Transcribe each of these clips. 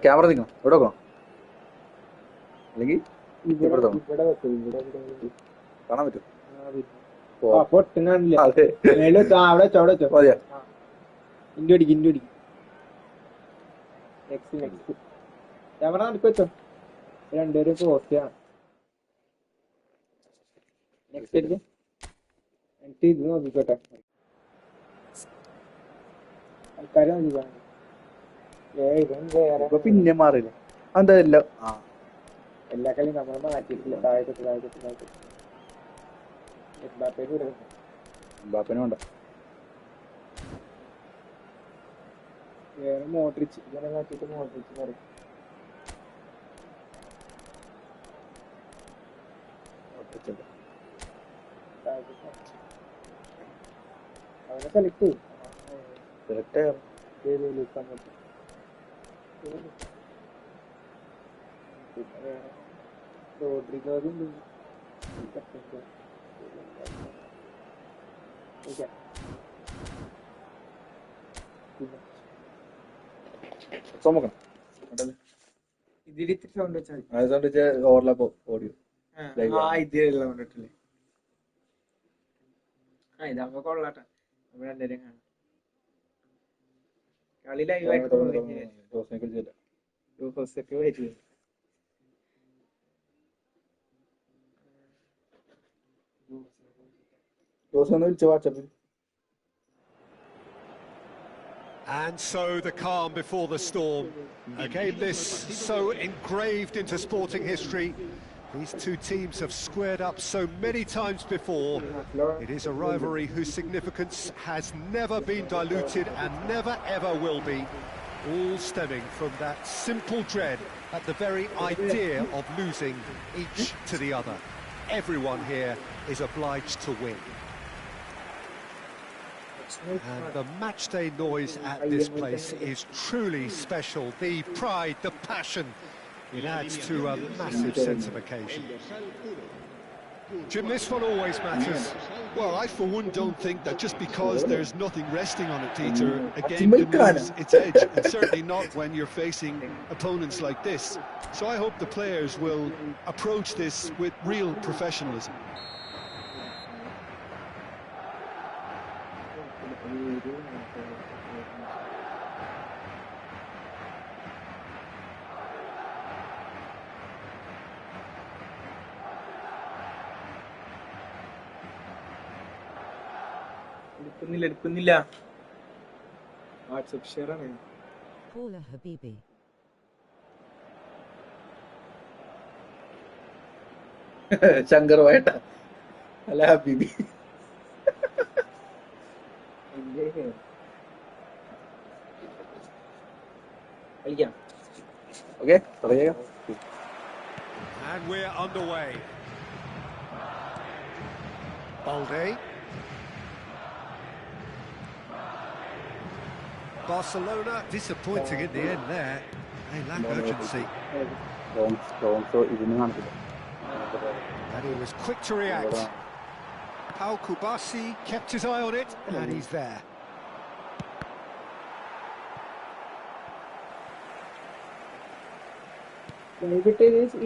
Camera നിൽക്കണം ഇവിടെ വെക്കണം അല്ലെങ്കിൽ കാണാൻ പറ്റും. ക്യാമറ നടക്ക് വെച്ചോ, രണ്ടുപേരും പോസ്റ്റ് ചെയ്യണം. നെക്സ്റ്റ് എടുത്ത് എന്നിട്ട് ഇത് നോക്കിക്കോട്ടെ, ആൾക്കാരെ നോക്കിക്കോട്ടെ. പിന്നെ മാറില്ല അതെല്ലാം എല്ലാ കളിയും നമ്മൾ മാറ്റിയിട്ടില്ല. താഴത്തെ ബാപ്പന് വേണ്ട. വേറെ മോട്രിച്ച് ഇങ്ങനെ മാറ്റിയിട്ട് മോട്രിച്ച് പറയും. അവനെ സെലക്ട് റോഡ്രിഗോസും ഇതിലിത്തിരി സൗണ്ട് വെച്ചാൽ ഓവർലാപ്പ് ഓഡിയോ ഇതിലുള്ള കൊണ്ടിട്ടില്ലേ. ഇതാകുമ്പോ കൊള്ളാട്ടെ, നമ്മൾ രണ്ടുപേരും കാണാം. കളി ലൈവായിട്ട് വരും. And so the calm before the storm. A game this so engraved into sporting history. These two teams have squared up so many times before. It is a rivalry whose significance has never been diluted and never ever will be. All stemming from that simple dread at the very idea of losing each to the other. Everyone here is obliged to win. And the matchday noise at this place is truly special. The pride, the passion, it adds to a massive sense of occasion. Jim, this one always matters. Well, I for one don't think that just because there's nothing resting on it, Peter, a game can lose its edge, and certainly not when you're facing opponents like this. So I hope the players will approach this with real professionalism. എടുക്കുന്നില്ല WhatsApp share ആണ്. Paula Habibi. Shankar വേട്ട അല്ല ഹബീബി. കളിക്കാം. Okay തുടങ്ങിയ. And we're underway. Balde. Barcelona disappointing in the end there. They lack urgency. And he was quick to react. Pau Kubasi kept his eye on it, and he's there.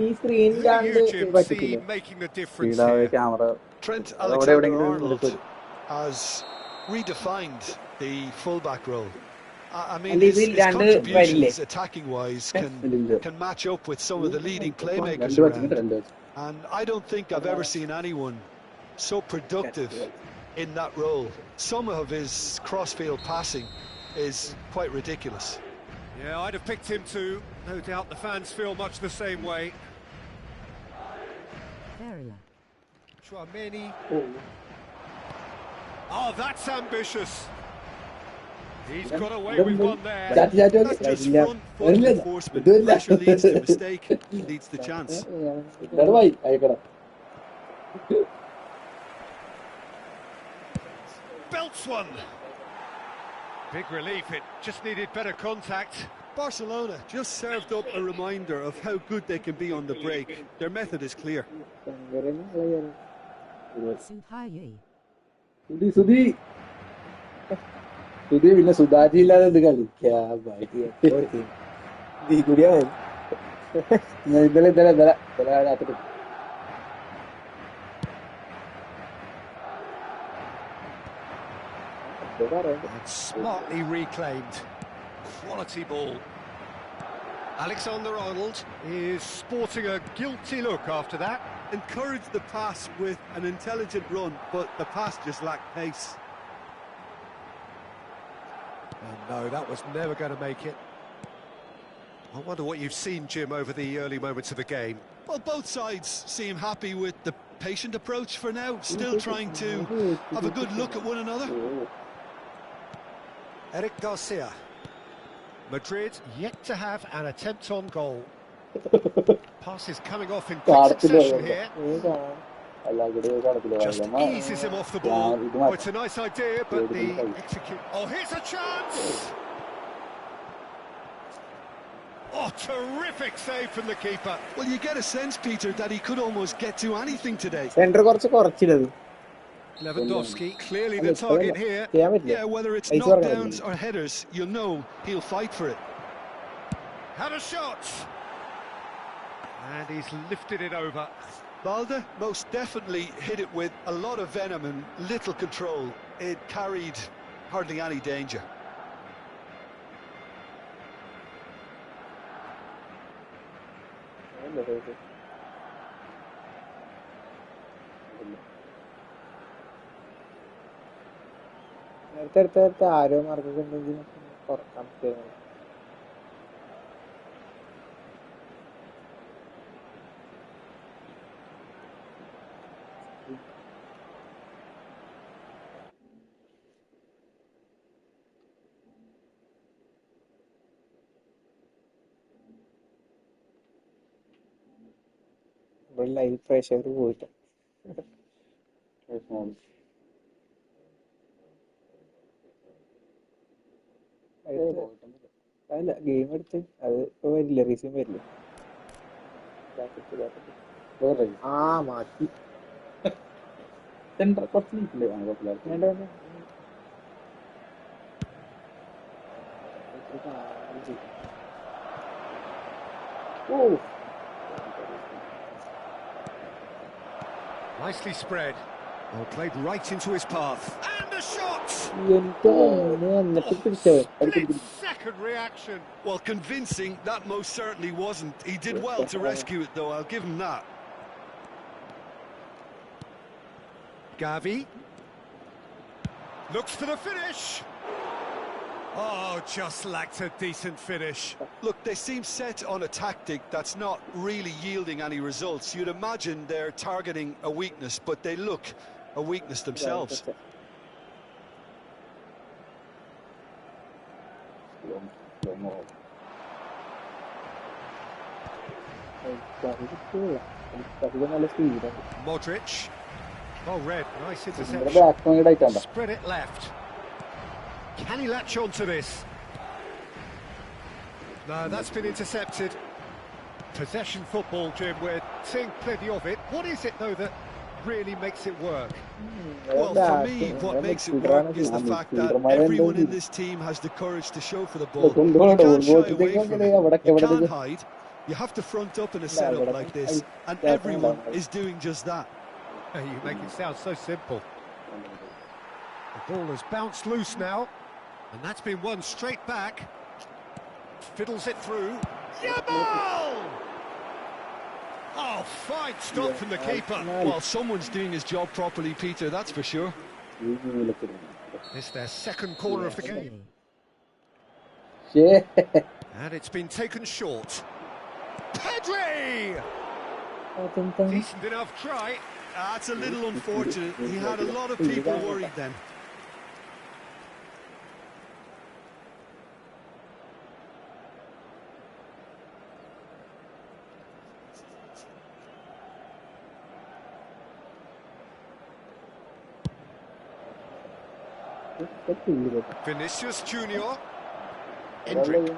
ഈ സ്ക്രീനിലാണ് making the difference here. Trent Alexander-Arnold has redefined the fullback role. I mean, his contributions attacking-wise can match up with some of the leading playmakers around. And I don't think I've ever seen anyone so productive in that role. Some of his cross-field passing is quite ridiculous. Yeah, I'd have picked him too. No doubt the fans feel much the same way. Chouameni. Oh, that's ambitious. He's got away with one there. That's just front enforcement. Pressure leads to mistake, leads to chance. Belts one. Big relief, it just needed better contact. Barcelona just served up a reminder of how good they can be on the break. Their method is clear. Sudhi പിന്നെ സുധാജി ഇല്ലാതെ എന്ത് കളി. നീ കൂടിയാ ഇന്നലെ രാത്രി And smartly reclaimed. Quality ball. Alexander-Arnold is sporting a guilty look after that. Encouraged the pass with an intelligent run, but the pass just lacked pace. And no, that was never going to make it. I wonder what you've seen, Jim, over the early moments of the game. Well, both sides seem happy with the patient approach for now, still trying to have a good look at one another. Eric Garcia. Madrid yet to have an attempt on goal. Pass is coming off in quick succession here. Just eases him off the ball. Oh, it's a nice idea, but the execute... Oh, here's a chance! Oh, terrific save from the keeper. Well, you get a sense, Peter, that he could almost get to anything today. Centre കുറച്ചില്ലത്. Lewandowski, clearly the target here. Yeah, whether it's knockdowns or headers, you'll know he'll fight for it. Had a shot! And he's lifted it over. Balde most definitely hit it with a lot of venom and little control. It carried hardly any danger. നേരത്തെ ആരോ മാർക്കൊക്കെ ഉണ്ടെങ്കിൽ കുറക്കാൻ പറ്റുമോ? ഇവിടെ live പ്രേക്ഷകർ പോയിട്ട് അല്ല game എടുത്ത് അത് ഇപ്പൊ വരില്ല, റീസ്യൂം വരില്ല. ആ മാറ്റി കുറച്ച് നീക്കില്ലേ വേണ്ട വേണ്ട. ഓ Nicely spread. Well, played right into his path. And a shot! എനിക്ക് എന്നിട്ട് പിടിച്ചത്. Split-second reaction. Well, convincing, that most certainly wasn't. He did well to rescue it, though, I'll give him that. Gavi. Looks for the finish. Oh, just lacked a decent finish. Look, they seem set on a tactic that's not really yielding any results. You'd imagine they're targeting a weakness, but they look a weakness themselves. Modric. Well read, nice interception. Spread it left. Can he latch on to this? No, that's been intercepted. Possession football, Jim, we're seeing plenty of it. What is it, though, that really makes it work? Well, for me, what makes it work is the fact that everyone in this team has the courage to show for the ball. You can't shy away from it. You can't hide. You have to front up in a setup like this, and everyone is doing just that. You make it sound so simple. The ball has bounced loose now, and that's been won straight back. Fiddles it through. Yamal! Oh, fine stop from the keeper. Well, someone's doing his job properly, Peter, that's for sure. It's their second corner of the game. And it's been taken short. Pedri! Decent enough try. That's a little unfortunate. He had a lot of people worried then. Vinicius Junior. Endrick.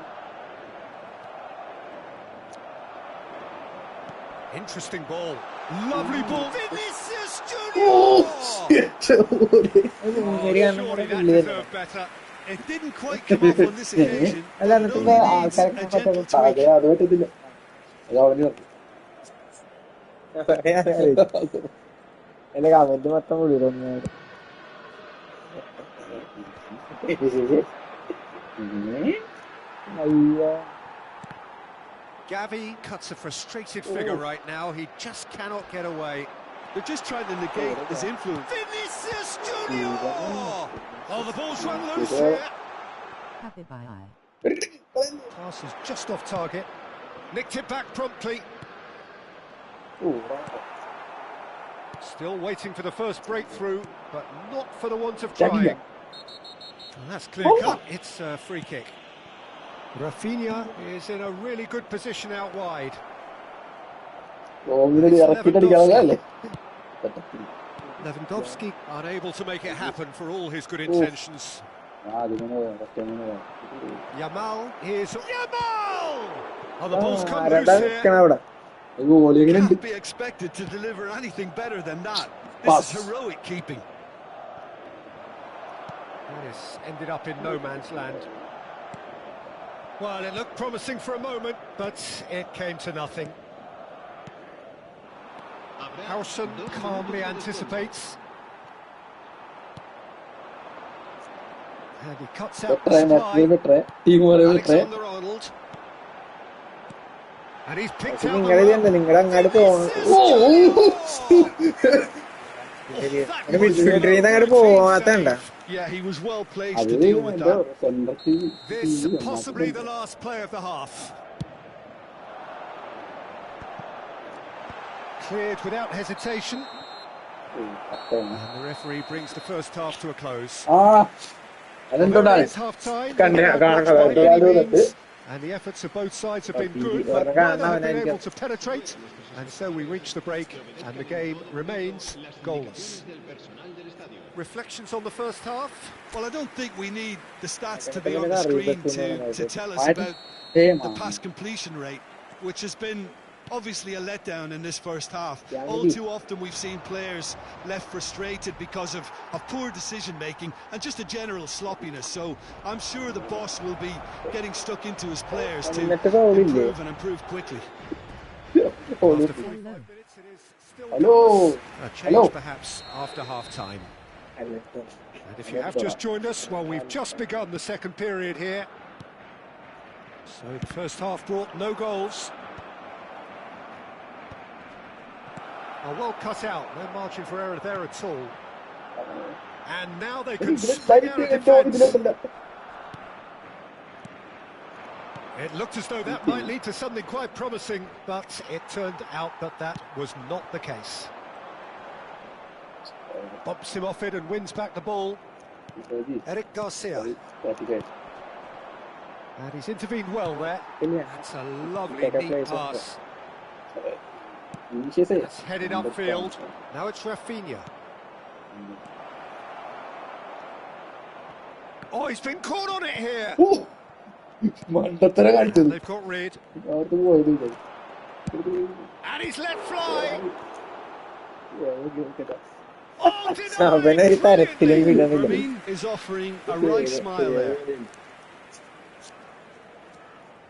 Interesting ball. Lovely ball. Vinicius Junior! Oh, shit. Surely that deserved better. It didn't quite come off on this occasion. അല്ല But it എന്നിട്ട് only needs ആൾക്കാരൊക്കെ a മറ്റേ gentle tweak. അത് പറ്റത്തില്ല. അത് അവന് എന്റെ comment മൊത്തം വിളിയിരുന്നു. അയ്യോ Gavi cuts a frustrated figure right now. He just cannot get away. They're just trying to negate his influence. Vinicius Junior! Oh, the ball's run loose here. Happy by eye. Pass is just off target. Nicked it back promptly. Still waiting for the first breakthrough, but not for the want of trying. And that's clear cut. It's a free kick. Rafinha is in a really good position out wide. Lewandowski unable to make it happen for all his good intentions. Yamal is Yamal! Oh, the ball's come loose here. Can't be expected to deliver anything better than that. This is heroic keeping. This ended up in no man's land. Well, it looked promising for a moment, but it came to nothing. Howson calmly anticipates. And he cuts out the supply. Alexander-Arnold. And he's picked out the Yeah, he was well placed to deal with that. This possibly the last play of the half. Cleared without hesitation. And the referee brings the first half to a close. It's half time. And the efforts of both sides have been good, but neither have been able to penetrate. And so we reach the break, and the game remains goalless. Reflections on the first half? Well, I don't think we need the stats to be on the screen to tell us about the pass completion rate, which has been obviously a letdown in this first half. All too often we've seen players left frustrated because of poor decision making and just a general sloppiness. So I'm sure the boss will be getting stuck into his players to improve and improve quickly. After 45 minutes, it is still a change perhaps after half-time. And if you have just joined us, well, we've just begun the second period here. So the first half brought no goals. Well cut out, no margin for error there at all. And now they can spring out of defence. It looked as though that might lead to something quite promising, but it turned out that that was not the case. Bumps him off it and wins back the ball. Eric Garcia. And he's intervened well there. That's a lovely neat pass. It's headed upfield. Now it's Rafinha. Oh, he's been caught on it here. They've got rid. And he's let fly. Oh, Ramin is offering a right smile there.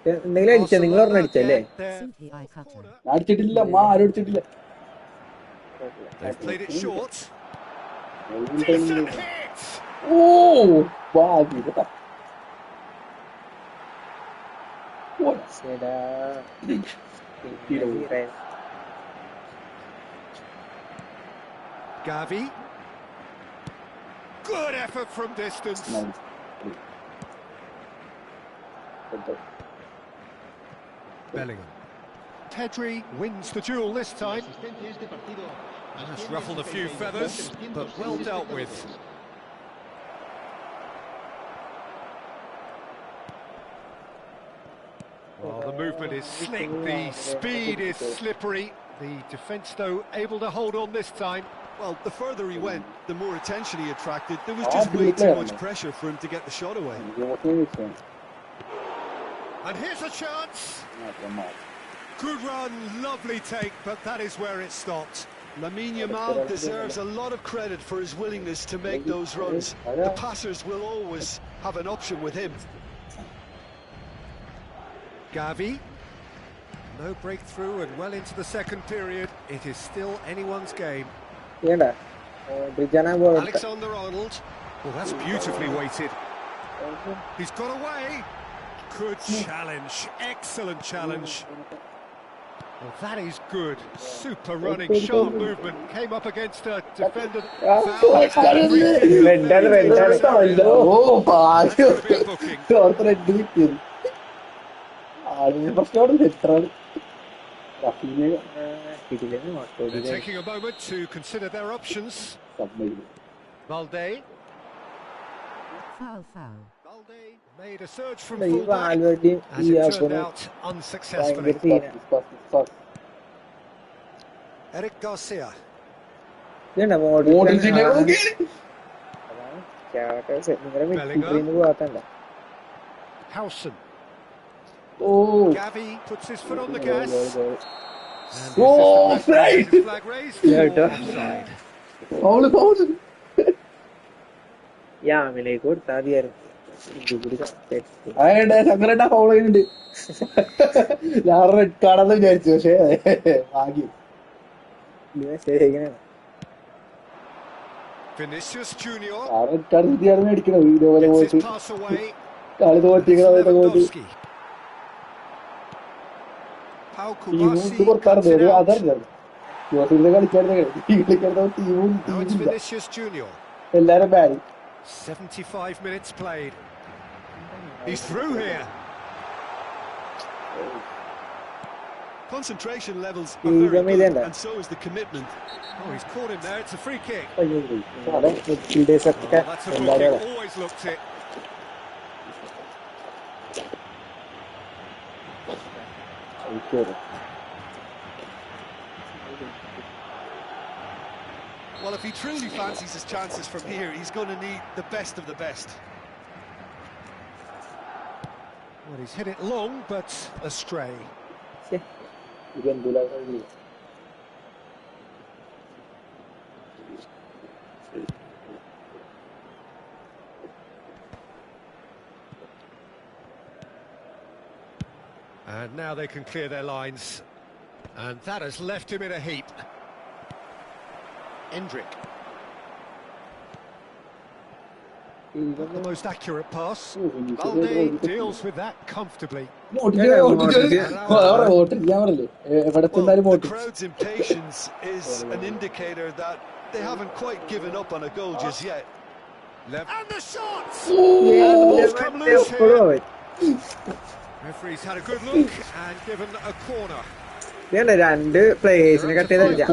നിങ്ങൾ ഒരെണ്ണം അടിച്ചല്ലേ? CTI cutter. അടിച്ചിട്ടില്ല, ആരും അടിച്ചിട്ടില്ല. They've played it short. Gavi. Good effort from distance. Bellingham. Pedri wins the duel this time. That's ruffled a few feathers, but well dealt with. Well, the movement is slick, the speed is slippery. The defence, though, able to hold on this time. Well, the further he went, the more attention he attracted. There was just way too much pressure for him to get the shot away. And here's a chance. Good run, lovely take, but that is where it stopped. Lamine Yamal deserves a lot of credit for his willingness to make those runs. The passers will always have an option with him. Gavi. No breakthrough and well into the second period. It is still anyone's game. Alexander-Arnold. Well, that's beautifully weighted. He's got away. Good challenge. Excellent challenge. Well, that is good. Super running, sharp movement. Came up against a defender. They're taking a moment to consider their options. Valde. Foul. Valde made a surge from fullback, as it turned out unsuccessfully. Eric Garcia. Howson. Oh, Gavi puts his foot on the gas. offside! Flag raised. Offside. Foul. അതെ ശങ്കരേട്ട foul ചെയ്യുന്നുണ്ട്. ഞാൻ red കാർഡെന്ന് വിചാരിച്ചു, പക്ഷേ ഭാഗ്യം. Vinicius Junior. ആ red card സ്ഥിതിയാണ് മേടിക്കണത്. ഇതേപോലെ Gets പോയിട്ട് his pass away. കളി തോറ്റിക്കണത് Lewandowski. Pau ടീമും Kubasi ഇത് പുറത്താറുണ്ട്. cuts it out. അതറിഞ്ഞത് യുവത്തിന്റെ കളിക്കാരുടെ ടീമും Now it's ടീമില്ല, Vinicius Junior. എല്ലാരും ബാരി. 75 minutes played. He's through here. Concentration levels are very good, and so is the commitment. Oh, he's caught him there. It's a free kick. അതെ Oh, that's a free kick. Always looked it. Well, if he truly fancies his chances from here, he's going to need the best of the best. Well, he's hit it long, but astray. And now they can clear their lines. And that has left him in a heap. Endrick. Not the most accurate pass. Valde deals with that comfortably. The crowd's impatience is an indicator that they haven't quite given up on a goal just yet. And the shots! Ball's come loose here. Referee's had a good look and given a corner.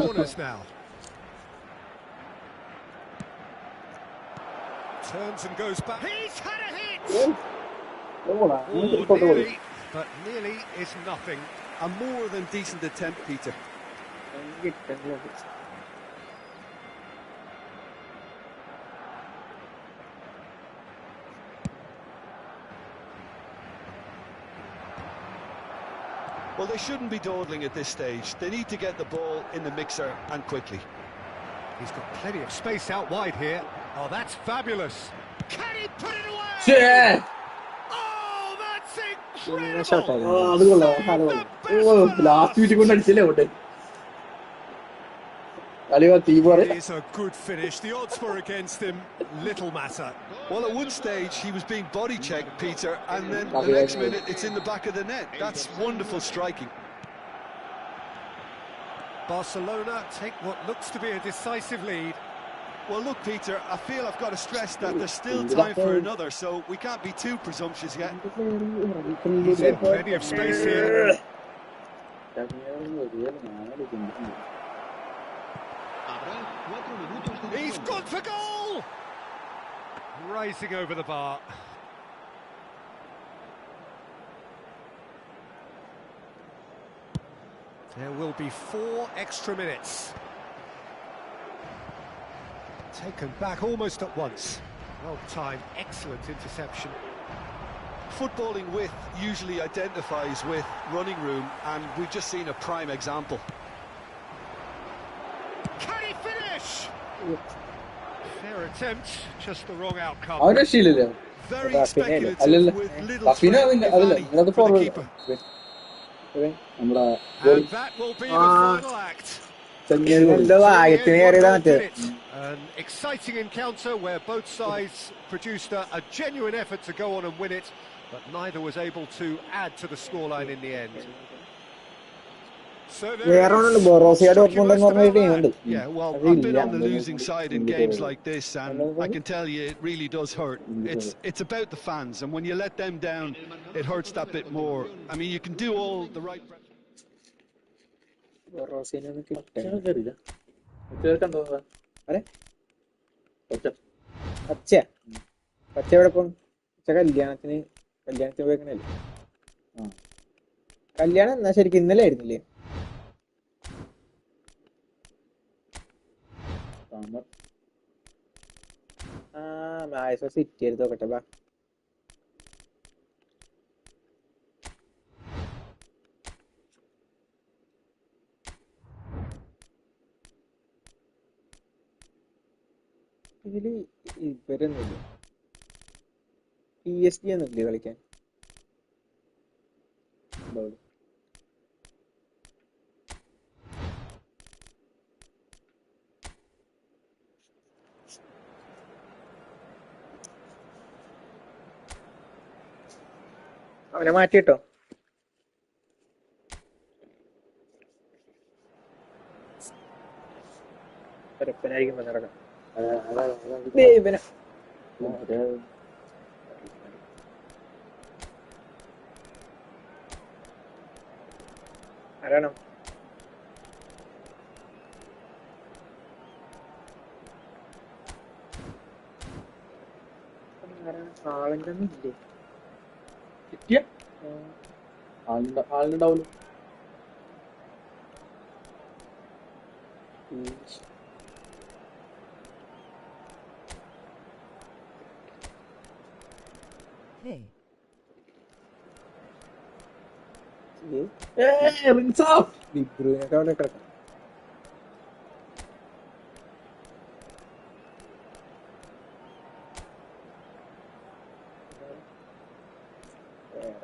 Corners now. Turns and goes back. He's had a hit! Nearly, but nearly is nothing. A more than decent attempt, Peter. Well, they shouldn't be dawdling at this stage. They need to get the ball in the mixer and quickly. He's got plenty of space out wide here. Oh, that's fabulous. Can he put it away? Oh, that's incredible. Last വീട്ടിൽ കൊണ്ട് അടിച്ചല്ലേ കൊണ്ട് കളി തീ പോലെ. It is a good finish. The odds were against him. Little matter. Well, at one stage he was being body checked, Peter, and then the next minute it's in the back of the net. That's wonderful striking. Barcelona take what looks to be a decisive lead. Well, look, Peter, I feel I've got to stress that there's still time for another, so we can't be too presumptuous yet. He's in plenty of space here. He's gone for goal! Rising over the bar. There will be 4 extra minutes. Taken back almost at once. Well timed, excellent interception. Footballing width usually identifies with running room, and we've just seen a prime example. Can he finish? Fair attempt, just the wrong outcome. അവൻ രക്ഷയില്ലല്ലോ. Very Rafinha speculative അല്ലല്ല with little Rafinha threat, അതിന്റെ if അതല്ല any, നിങ്ങളത് for the forward keeper. നമ്മുടെ goalie And that will be the Ah. final act. ചെങ്ങേരി goalie എന്തോ So in the end, ഭാഗ്യത്തിന് one കയറിയതാ goal മറ്റേ did it. An exciting encounter where both sides produced a genuine effort to go on and win it, but neither was able to add to the scoreline in the end. So വേറെ ഒന്നുണ്ട് ബൊറോസിയ Dortmund എന്ന് പറഞ്ഞൊരു ടീമുണ്ട്. Yeah, well, അത് I've been ഇല്ല. on the losing side in games like this, and I can tell you it really does hurt. It's about the fans, and when you let them down, it hurts that bit more. I mean, you can do all the right... ബൊറോസിയനെ ഒന്ന് കിട്ടാൻ. പച്ച എവിടെ പോകും? പച്ച കല്യാണത്തിന് പോയേക്കണല്ലേ? കല്യാണം എന്നാ ശരിക്കും ഇന്നലെ ആയിരുന്നില്ലേ? മായസോ സിറ്റി എടുത്ത് നോക്കട്ടെ ബാ. ഇതില് ഇവരൊന്നുമില്ല. PSG ഒന്നുമില്ലേ കളിക്കാൻ? അവനെ മാറ്റിട്ടോ. ഒരപ്പനായിരിക്കും നടക്കാം. ആരാണോ? ആളിന്റെ ഒന്നും ഇല്ലേ? കിട്ടിയ ആളുണ്ടാവുള്ളൂ. Hey. Rings off. ഡിബ്രൂയിനൊക്കെ അവിടെ കിടക്കാം.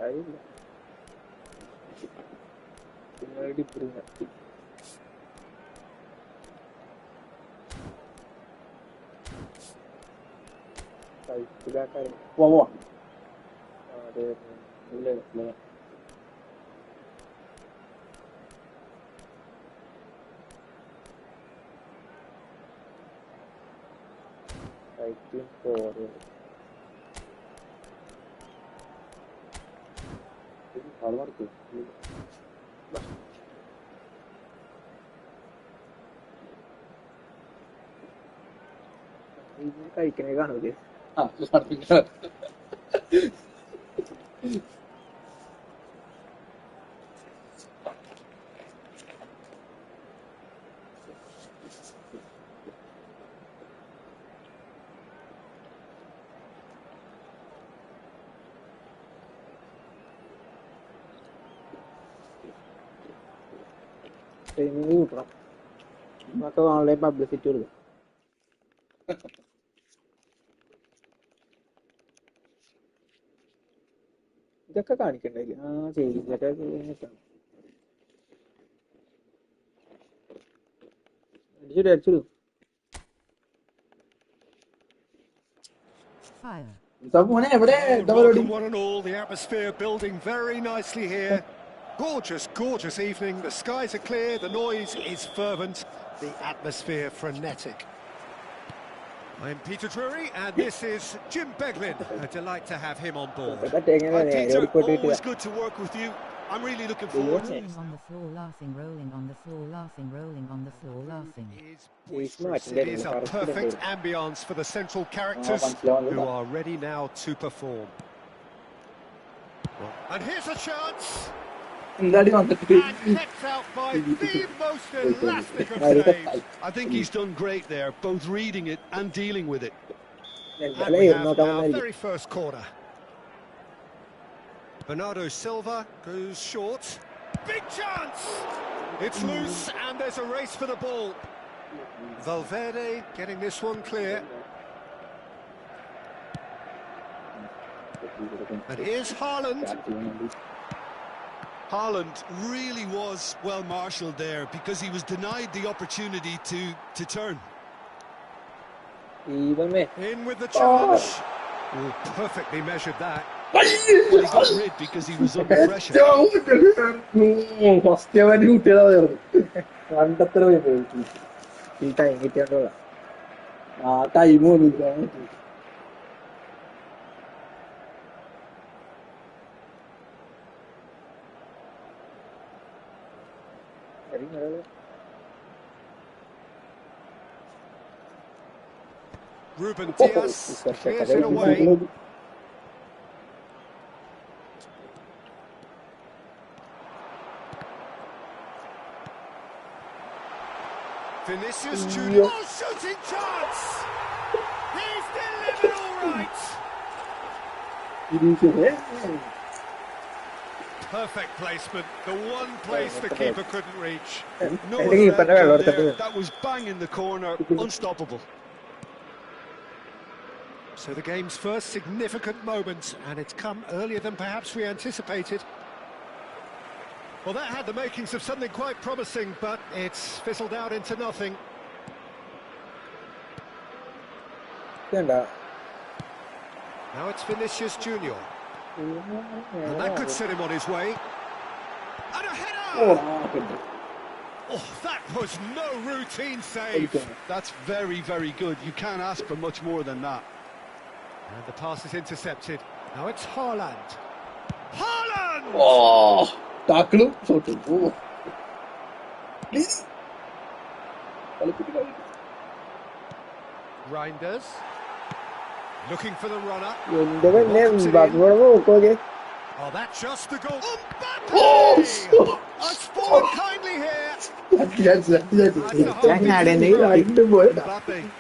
അറിയില്ല. പിന്നെ ഡിബ്രൂയിന സൈക്കിളാക്കാരും പോവാ. അതെ ഇല്ല ഇല്ല. സൈക്കിളും ഫോറ് ആള് മറക്കും. കഴിക്കണേ കാണൂലേ? ആ ട്രെയിനിങ് കൂട്ടണം. നമുക്ക് ഓൺലൈൻ പബ്ലിസിറ്റി കൊടുക്കും. ഇതൊക്കെ കാണിക്കണ്ടായില്ല. ചെയ്യും ഇതൊക്കെ കഴിഞ്ഞിട്ടാണ് അടിച്ചിടും. Fire. മോനെ എവിടെ എന്താ പരിപാടി? Welcome one and all, the atmosphere building very nicely here. Gorgeous evening, the skies are clear, the noise is fervent, the atmosphere frenetic. I'm Peter Drury and this is Jim Beglin. A delight to have him on board. Peter, always good to work with you. I'm really looking forward to it. Rolling on the floor, laughing, rolling on the floor, laughing, rolling on the floor, laughing. It is a perfect ambience for the central characters who are ready now to perform. And here's a chance. എന്താടി വന്നിട്ട് And kept out by the most elastic of saves. I think he's done great there, both reading it and dealing with it. And we have our very first corner. Bernardo Silva goes short. Big chance! It's loose and there's a race for the ball. Valverde getting this one clear. And here's Haaland. Haaland really was well marshalled there because he was denied the opportunity to turn. In with the challenge. Oh, perfectly measured that. Well, he got rid because he was under pressure. First അവൻ കുട്ടിയതായിരുന്നു കണ്ടത്ര പോയി ഈ time കിട്ടിയാണ്ടോ ആ time ഒന്നുമില്ല Ruben Dias clears it away. Vinicius Junior, oh, shooting chance! He's delivered all right. Perfect placement, the one place the keeper couldn't reach. No doubt there. That was bang in the corner, unstoppable. So the game's first significant moment, and it's come earlier than perhaps we anticipated. Well, that had the makings of something quite promising, but it's fizzled out into nothing. Now it's Vinicius Junior. And that could set him on his way. And a header! Oh, that was no routine save. That's very, very good. You can't ask for much more than that. And the pass is intercepted. Now it's Haaland. Haaland! Oh, tackle. Oh. Reinders. Looking for the runner. Oh, that's just the goal. Mbappe! I've fallen kindly here. Mbappe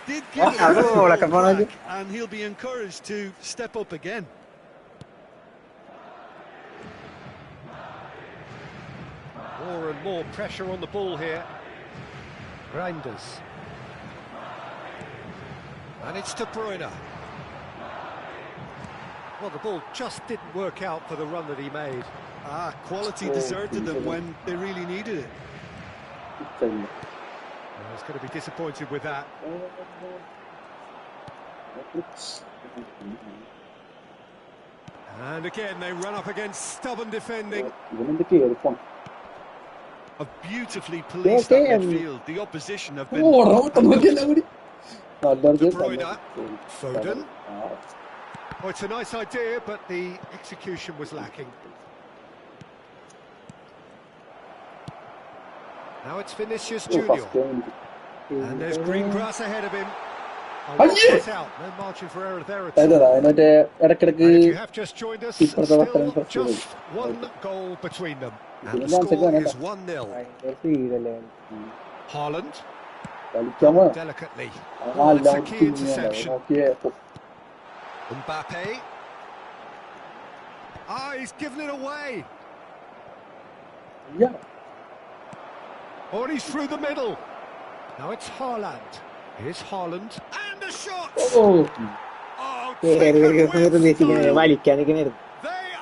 did give it a back, and he'll be encouraged to step up again. More and more pressure on the ball here. Reinders. And it's De Bruyne. Well, the ball just didn't work out for the run that he made. Quality deserted them when they really needed it. Well, he's going to be disappointed with that. And again, they run up against stubborn defending. Have beautifully policed that midfield. The opposition have been... De Bruyne, Foden. Oh, it's a nice idea, but the execution was lacking. Now it's Vinicius Junior. And there's green grass ahead of him. Oh, out. No margin for error there at all. And if you have just joined us, still just one goal between them. And the score is 1-0. Haaland. Delicately. Oh, it's a key interception. Mbappe. He's given it away. Oh, and he's through the middle. Now it's Haaland. Here's Haaland. And a shot! They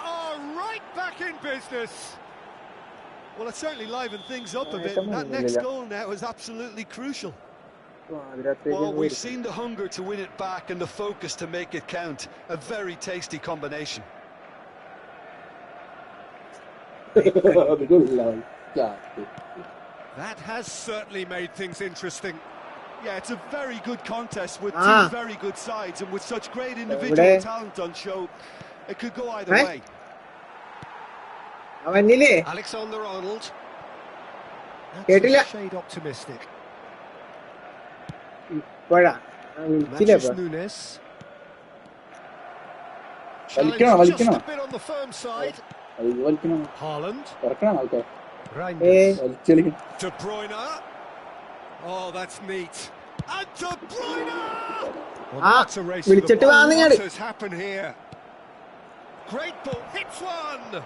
are right back in business. Well, it certainly livened things up a bit. That next goal now is absolutely crucial. Well, we've seen the hunger to win it back and the focus to make it count. A very tasty combination. That has certainly made things interesting. Yeah, it's a very good contest with two very good sides, and with such great individual talent on show, it could go either way. Alexander-Arnold. That's a shade optimistic. Matheus Nunes. Challenge just a bit on the firm side. Haaland. Reinders. De Bruyne. Oh, that's neat. And De Bruyne! Well, that's a race for the ball. What has happened here? Great ball. Hits one!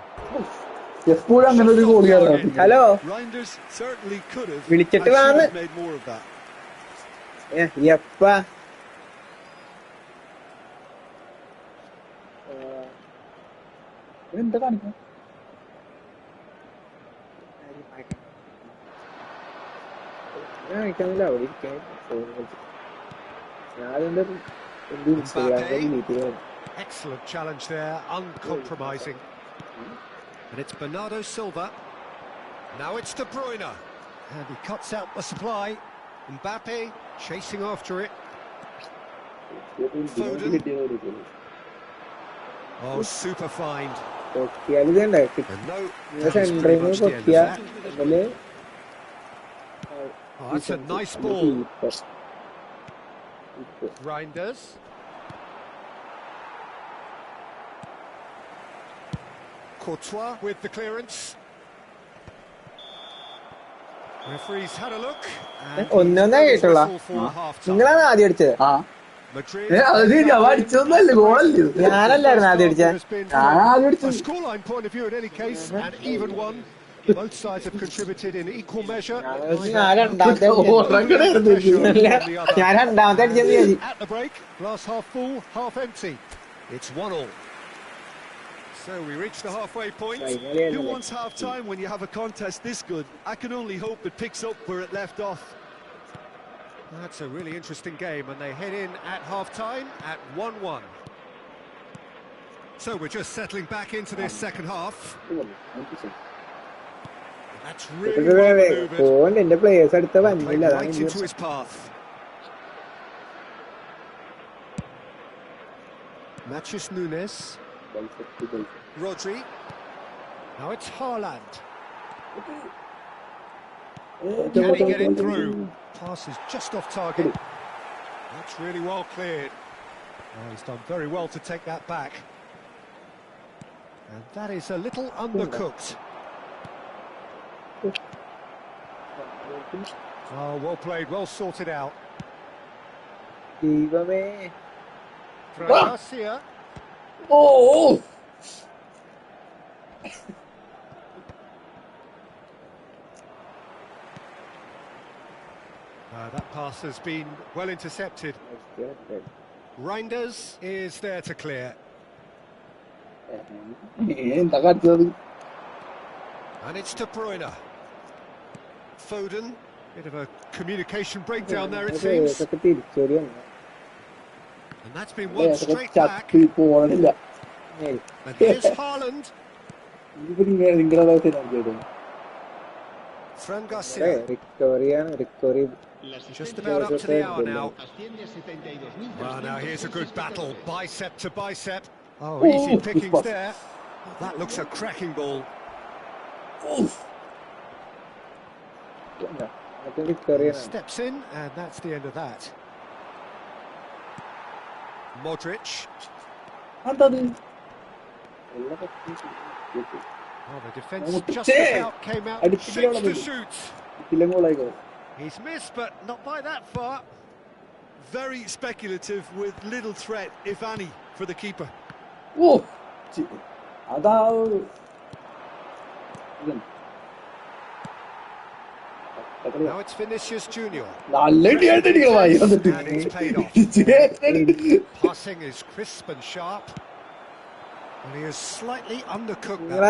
Hello. Reinders certainly could have made more of that. എന്താ കാണിക്കണം കാണിക്കാന്നില്ല അവിടെ ഇരിക്കാൻ ഞാനെന്താ Excellent challenge there, uncompromising. And it's Bernardo Silva. Now it's De Bruyne. And he cuts out the supply. Mbappe chasing after it. Foden. Oh, super find. And no downs pretty much the end of that. Oh, that's a nice ball. Reinders. Courtois with the clearance. Referee's had a look. ഒന്നൊന്നേ കേട്ടുള്ള നിങ്ങളാണ് ആദ്യം അടിച്ചത് ഞാനല്ലായിരുന്നു ആദ്യം അടിച്ചത് ഞാൻ ആദ്യം അടിച്ചത് scoreline point of view in any case, an even one. Both sides have contributed in equal measure. ഞാൻ രണ്ടാമത്തെ അടിച്ചത് At the break, glass half full, half empty. It's 1-1. So we reach the halfway point. Who wants half time when you have a contest this good? I can only hope it picks up where it left off. That's a really interesting game, and they head in at half-time at 1-1. So we're just settling back into this second half. That's really well maneuvered. Played right into his path. Matheus Nunes. Rodri. Now it's Haaland. Can he get it through? Pass is just off target. That's really well cleared. Oh, he's done very well to take that back. And that is a little undercooked. Oh, well played, well sorted out. Fran Garcia. Oh! That pass has been well intercepted. Reinders is there to clear. And it's De Bruyne. Foden. Bit of a communication breakdown there, it seems. And that's been one straight back. And here's Haaland. Fran Garcia. Just about up to the hour now. Well, now here's a good battle, bicep to bicep. Oh, easy pickings there. That looks a cracking ball. Steps in, and that's the end of that. Modric. Oh, the defence just about came out, shapes to shoot. He's missed, but not by that far. Very speculative with little threat, if any, for the keeper. Now it's Vinicius Junior. And it's paid off. Passing is crisp and sharp. And he is slightly undercooked now.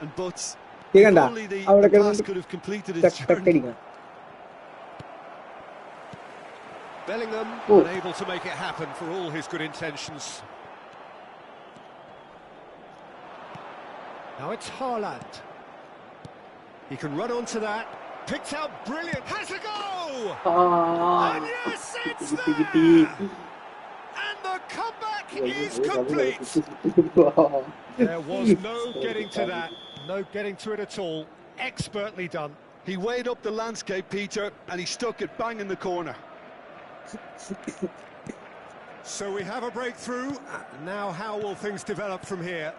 And buts. If only the pass could have completed its journey. Bellingham unable to make it happen for all his good intentions. Now it's Haaland. He can run onto that. Picked out brilliant. Has a go! And yes, it's there! And the comeback is complete. There was no getting to that. No getting to it at all. Expertly done. He weighed up the landscape, Peter, and he stuck it bang in the corner. So we have a breakthrough. Now how will things develop from here?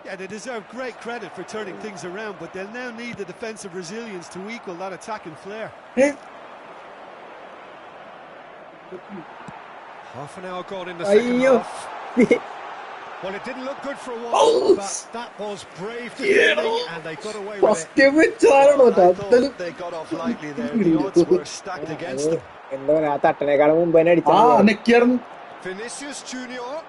Yeah, they deserve great credit for turning things around, but they'll now need the defensive resilience to equal that attacking flair. Half an hour gone in the second half. Well, it didn't look good for a while, but that was brave defending, and they got away with it. I thought they got off lightly there. The odds were stacked against them. Vinicius Junior.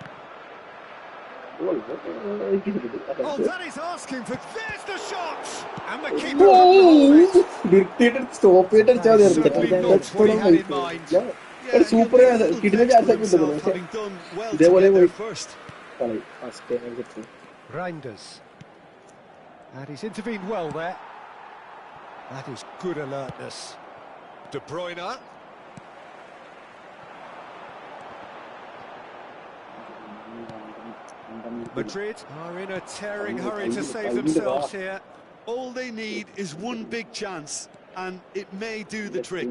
Oh, that is asking for... There's the shot! And the keeper couldn't hold it. That is certainly not what he had in mind. Yeah, he'll be a little vexed with himself, having done well to get there first. Reinders. And he's intervened well there. That is good alertness. De Bruyne. Madrid are in a tearing hurry to save themselves here. All they need is one big chance, and it may do the trick.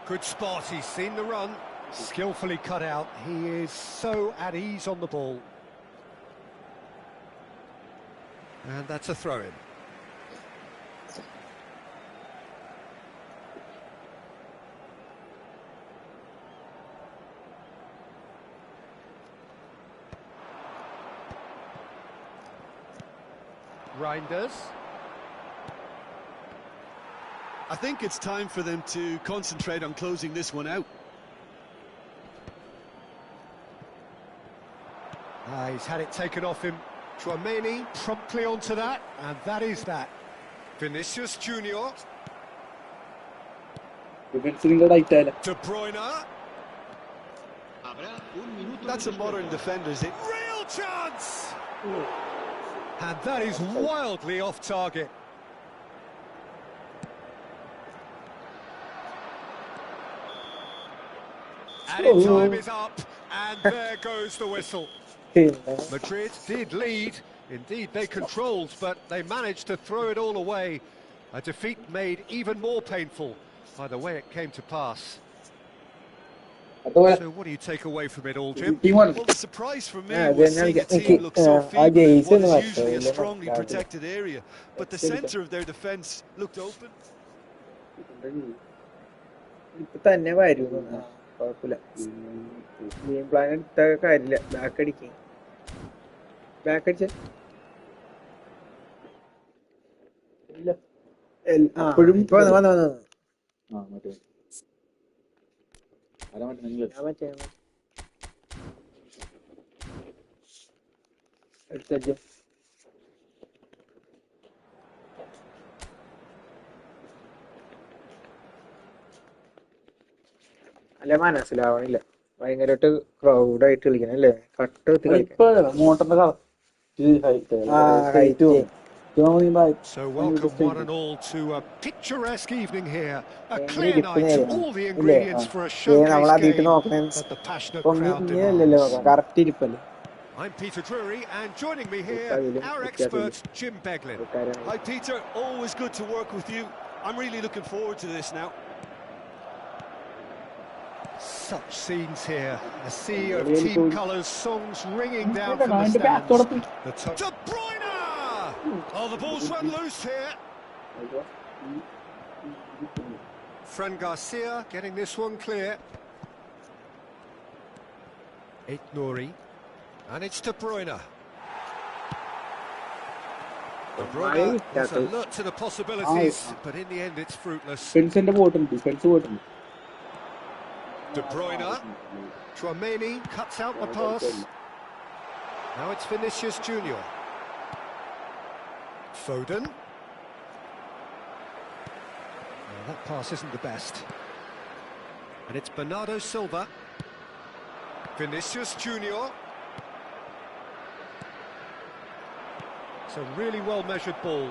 Good spot, he's seen the run. Skillfully cut out. He is so at ease on the ball. And that's a throw-in. Reinders. I think it's time for them to concentrate on closing this one out. He's had it taken off him. Tchouaméni promptly onto that, and that is that. Vinicius Junior. De Bruyne. That's a modern defender's hit. Real chance! And that is wildly off target. Added time is up, and there goes the whistle. Madrid did lead, indeed they controlled, but they managed to throw it all away. A defeat made even more painful by the way it came to pass. So what do you take away from it all, Jim? Well, the surprise for me was seeing a team look so feeble in what is usually a strongly protected area, but the centre of their defence looked open. Game plan എടുത്ത കാര്യമില്ല. Back അടിക്കും. Back അടിച്ച അപ്പോഴും വന്നു എടുത്തോ. അല്ല മനസ്സിലാവണില്ല. ഭയങ്കരമായിട്ട് ക്രൗഡായിട്ട് കളിക്കണം അല്ലേ? കട്ട് മോട്ടറിന്റെ So welcome one and all to a picturesque evening here. A clear night, all the ingredients for a showcase game that the passionate crowd demands. I'm Peter Drury, and joining me here, our expert Jim Beglin. Hi Peter, always good to work with you. I'm really looking forward to this now. Such scenes here, a sea of team colours, songs ringing down from the stands. De Bruyne! Oh, the ball's run loose here. Fran Garcia getting this one clear. Aït-Nouri, and it's De Bruyne. De Bruyne is alert to the possibilities, but in the end it's fruitless. De Bruyne, Tchouaméni cuts out the pass. Now it's Vinicius Junior. Foden. Well, that pass isn't the best. And it's Bernardo Silva. Vinicius Junior. It's a really well-measured ball.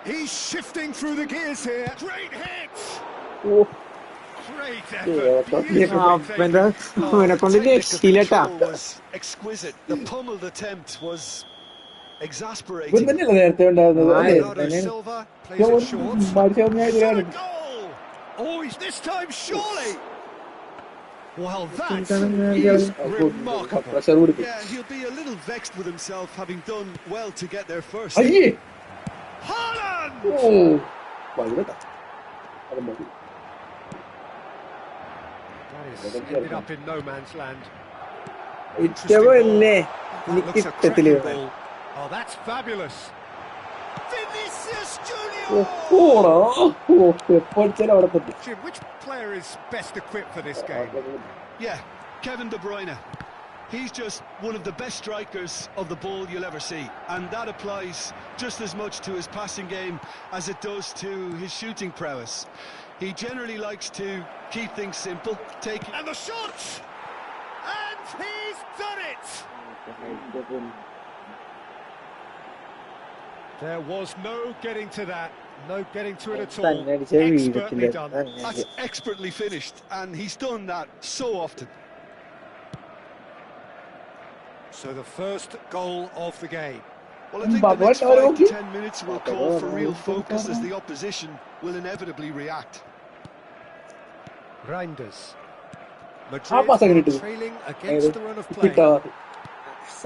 He's shifting through the gears here. Great hit! Great effort. Was exquisite. The pummeled attempt was exasperating. Bernardo Silva plays it short. Shot a goal! Oh, he's this time surely. Well, that is remarkable. Yeah, he'll be a little vexed with himself, having done well to get there first. Haaland! Ended up in no man's land. Oh, that's fabulous. Vinicius Junior! Jim, which player is best equipped for this game? Yeah, Kevin De Bruyne. He's just one of the best strikers of the ball you'll ever see, and that applies just as much to his passing game as it does to his shooting prowess. He generally likes to keep things simple, And the shot! And he's done it! There was no getting to that. No getting to it at all. Expertly done. That's expertly finished, and he's done that so often. So the first goal of the game. Well, I think the next 5 to 10 minutes will call for real focus as the opposition will inevitably react. Reinders. Madrid trailing against the run of play.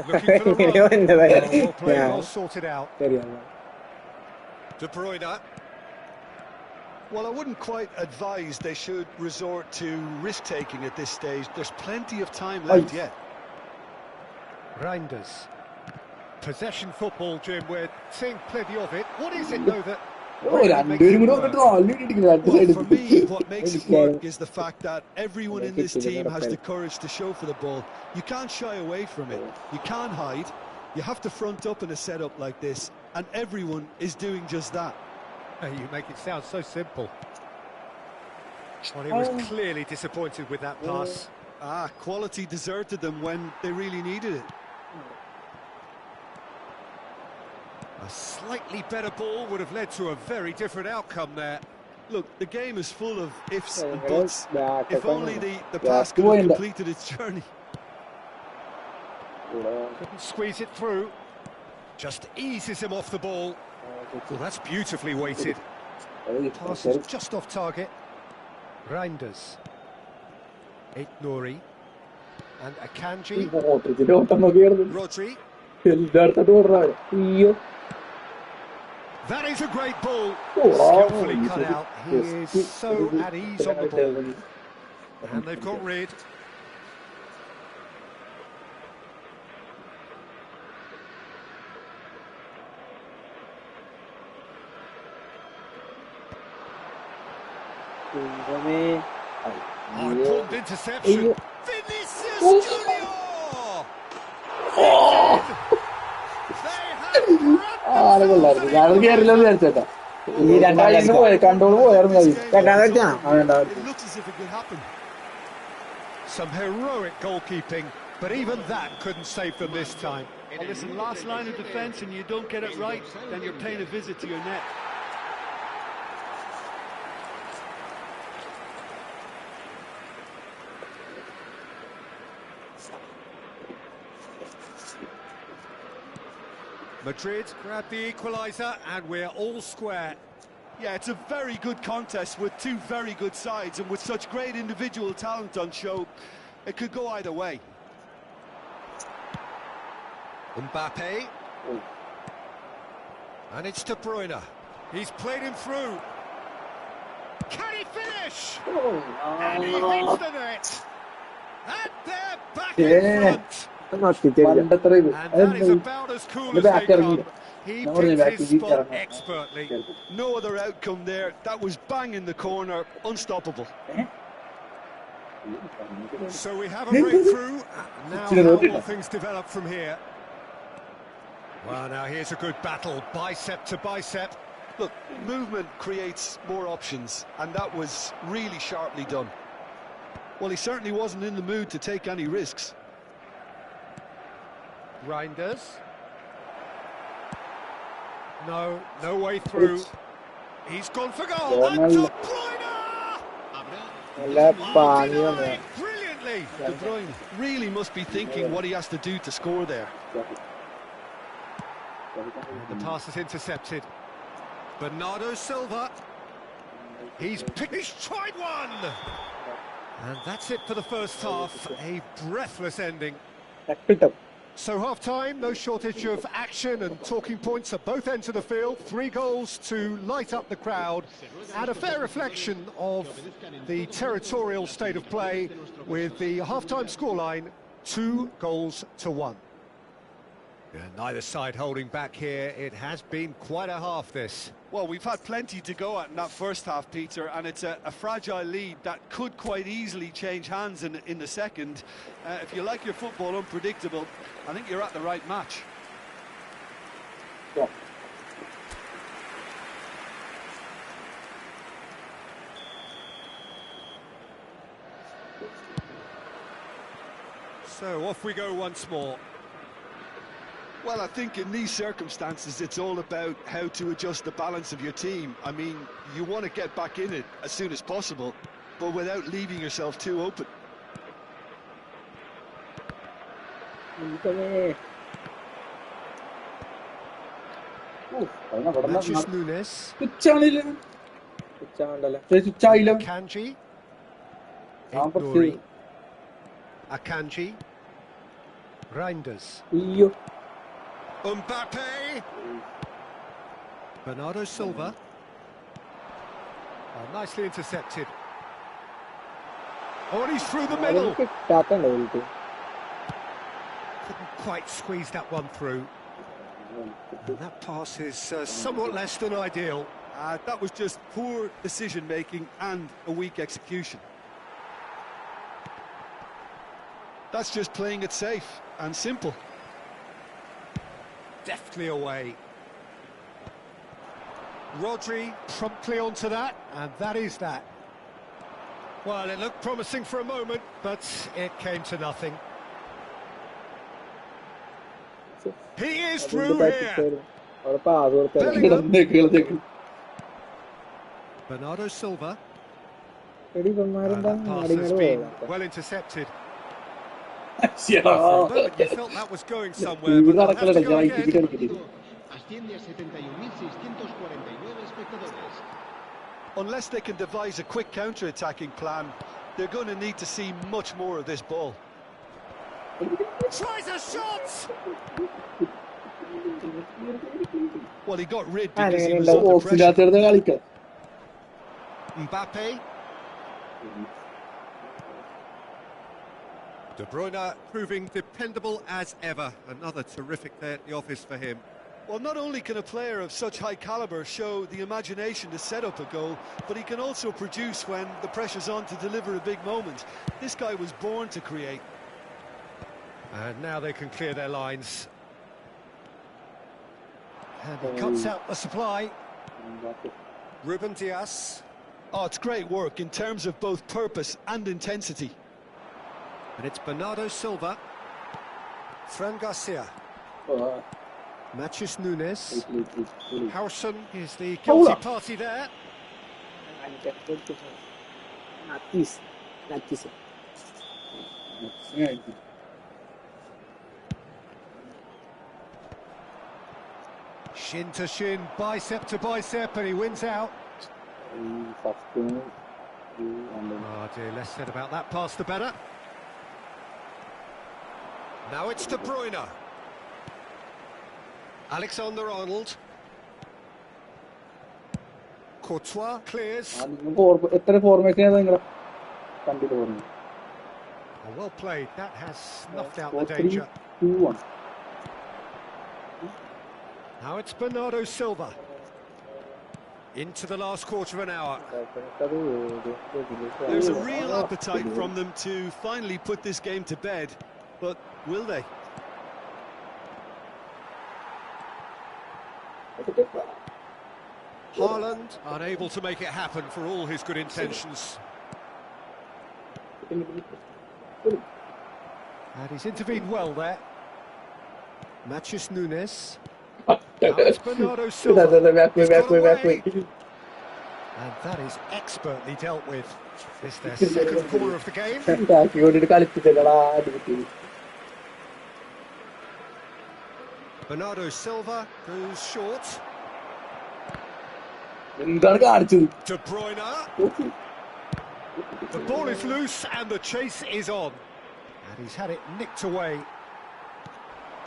Looking for the run. Well played, well sorted out. De Bruyne. Well, I wouldn't quite advise they should resort to risk-taking at this stage. There's plenty of time left yet. Reinders. Possession football, Jim. We're seeing plenty of it. What is it, though, that really makes it work? Well, for me, what makes it work is the fact that everyone in this team has the courage to show for the ball. You can't shy away from it. You can't hide. You have to front up in a setup like this, and everyone is doing just that. You make it sound so simple. Well, he was clearly disappointed with that pass. Quality deserted them when they really needed it. A slightly better ball would have led to a very different outcome there. Look, the game is full of ifs and buts. If only the pass could have completed its journey. Couldn't squeeze it through. Just eases him off the ball. Well, that's beautifully weighted. Pass is just off target. Reinders. Aït-Nouri. And Akanji. Rodri. That is a great ball. Skillfully cut out. He is so at ease on the ball. And they've got rid. Important interception. Vinicius Junior! It looks as if it could happen. Some heroic goalkeeping, but even that couldn't save them this time. Well, listen, last line of defence and you don't get it right, then you're paying a visit to your net. Madrid grab the equaliser and we're all square. Yeah, it's a very good contest with two very good sides, and with such great individual talent on show, it could go either way. Mbappe. And it's De Bruyne. He's played him through. Can he finish? And he hits the net. And they're back in front. And that is about as cool as they come. He picked his spot expertly. No other outcome there. That was bang in the corner, unstoppable. So we have a breakthrough. Now how will things develop from here? Well, now here's a good battle, bicep to bicep. Look, movement creates more options, and that was really sharply done. Well, he certainly wasn't in the mood to take any risks. Reinders. No way through. He's gone for goal. And De Bruyne! Brilliantly. De Bruyne really must be thinking what he has to do to score there. The pass is intercepted. Bernardo Silva. He's tried one! And that's it for the first half. A breathless ending. So half-time, no shortage of action and talking points at both ends of the field. 3 goals to light up the crowd, and a fair reflection of the territorial state of play, with the half-time scoreline 2-1. Yeah, neither side holding back here. It has been quite a half, this. Well, we've had plenty to go at in that first half, Peter, and it's a fragile lead that could quite easily change hands in the second. If you like your football unpredictable, I think you're at the right match. Yeah. So off we go once more. Well, I think in these circumstances, it's all about how to adjust the balance of your team. I mean, you want to get back in it as soon as possible, but without leaving yourself too open. Matheus Nunes. Akanji. Nouri. Akanji. Reinders. Mbappe. Bernardo Silva. Oh, nicely intercepted. Oh, and he's through the middle. Couldn't quite squeeze that one through. And that pass is somewhat less than ideal. That was just poor decision-making and a weak execution. That's just playing it safe and simple. Deftly away. Rodri promptly onto that, and that is that. Well, it looked promising for a moment, but it came to nothing. He is through here. Bernardo Silva. That pass has been well intercepted. For a moment you felt that was going somewhere, but they'll have to go again. Unless they can devise a quick counter-attacking plan, they're going to need to see much more of this ball. Tries a shot! Well, he got rid because he was under pressure. Mbappe. De Bruyne proving dependable as ever. Another terrific day at the office for him. Well, not only can a player of such high calibre show the imagination to set up a goal, but he can also produce when the pressure's on to deliver a big moment. This guy was born to create. And now they can clear their lines. And he cuts out the supply. Ruben Dias. Oh, it's great work in terms of both purpose and intensity. And it's Bernardo Silva. Fran Garcia. Matheus Nunes. Harrison is the guilty party there. Shin to shin, bicep to bicep, and he wins out. Oh dear, less said about that pass the better. Now it's De Bruyne. Alexander-Arnold. Courtois clears. Oh, well played. That has snuffed out the danger. Now it's Bernardo Silva. Into the last quarter of an hour. There's a real appetite from them to finally put this game to bed, but will they? Haaland unable to make it happen for all his good intentions. And he's intervened well there. Matheus Nunes. Now it's Bernardo Silva. And that is expertly dealt with. This their second corner of the game. Bernardo Silva goes short. De Bruyne. The ball is loose and the chase is on. And he's had it nicked away.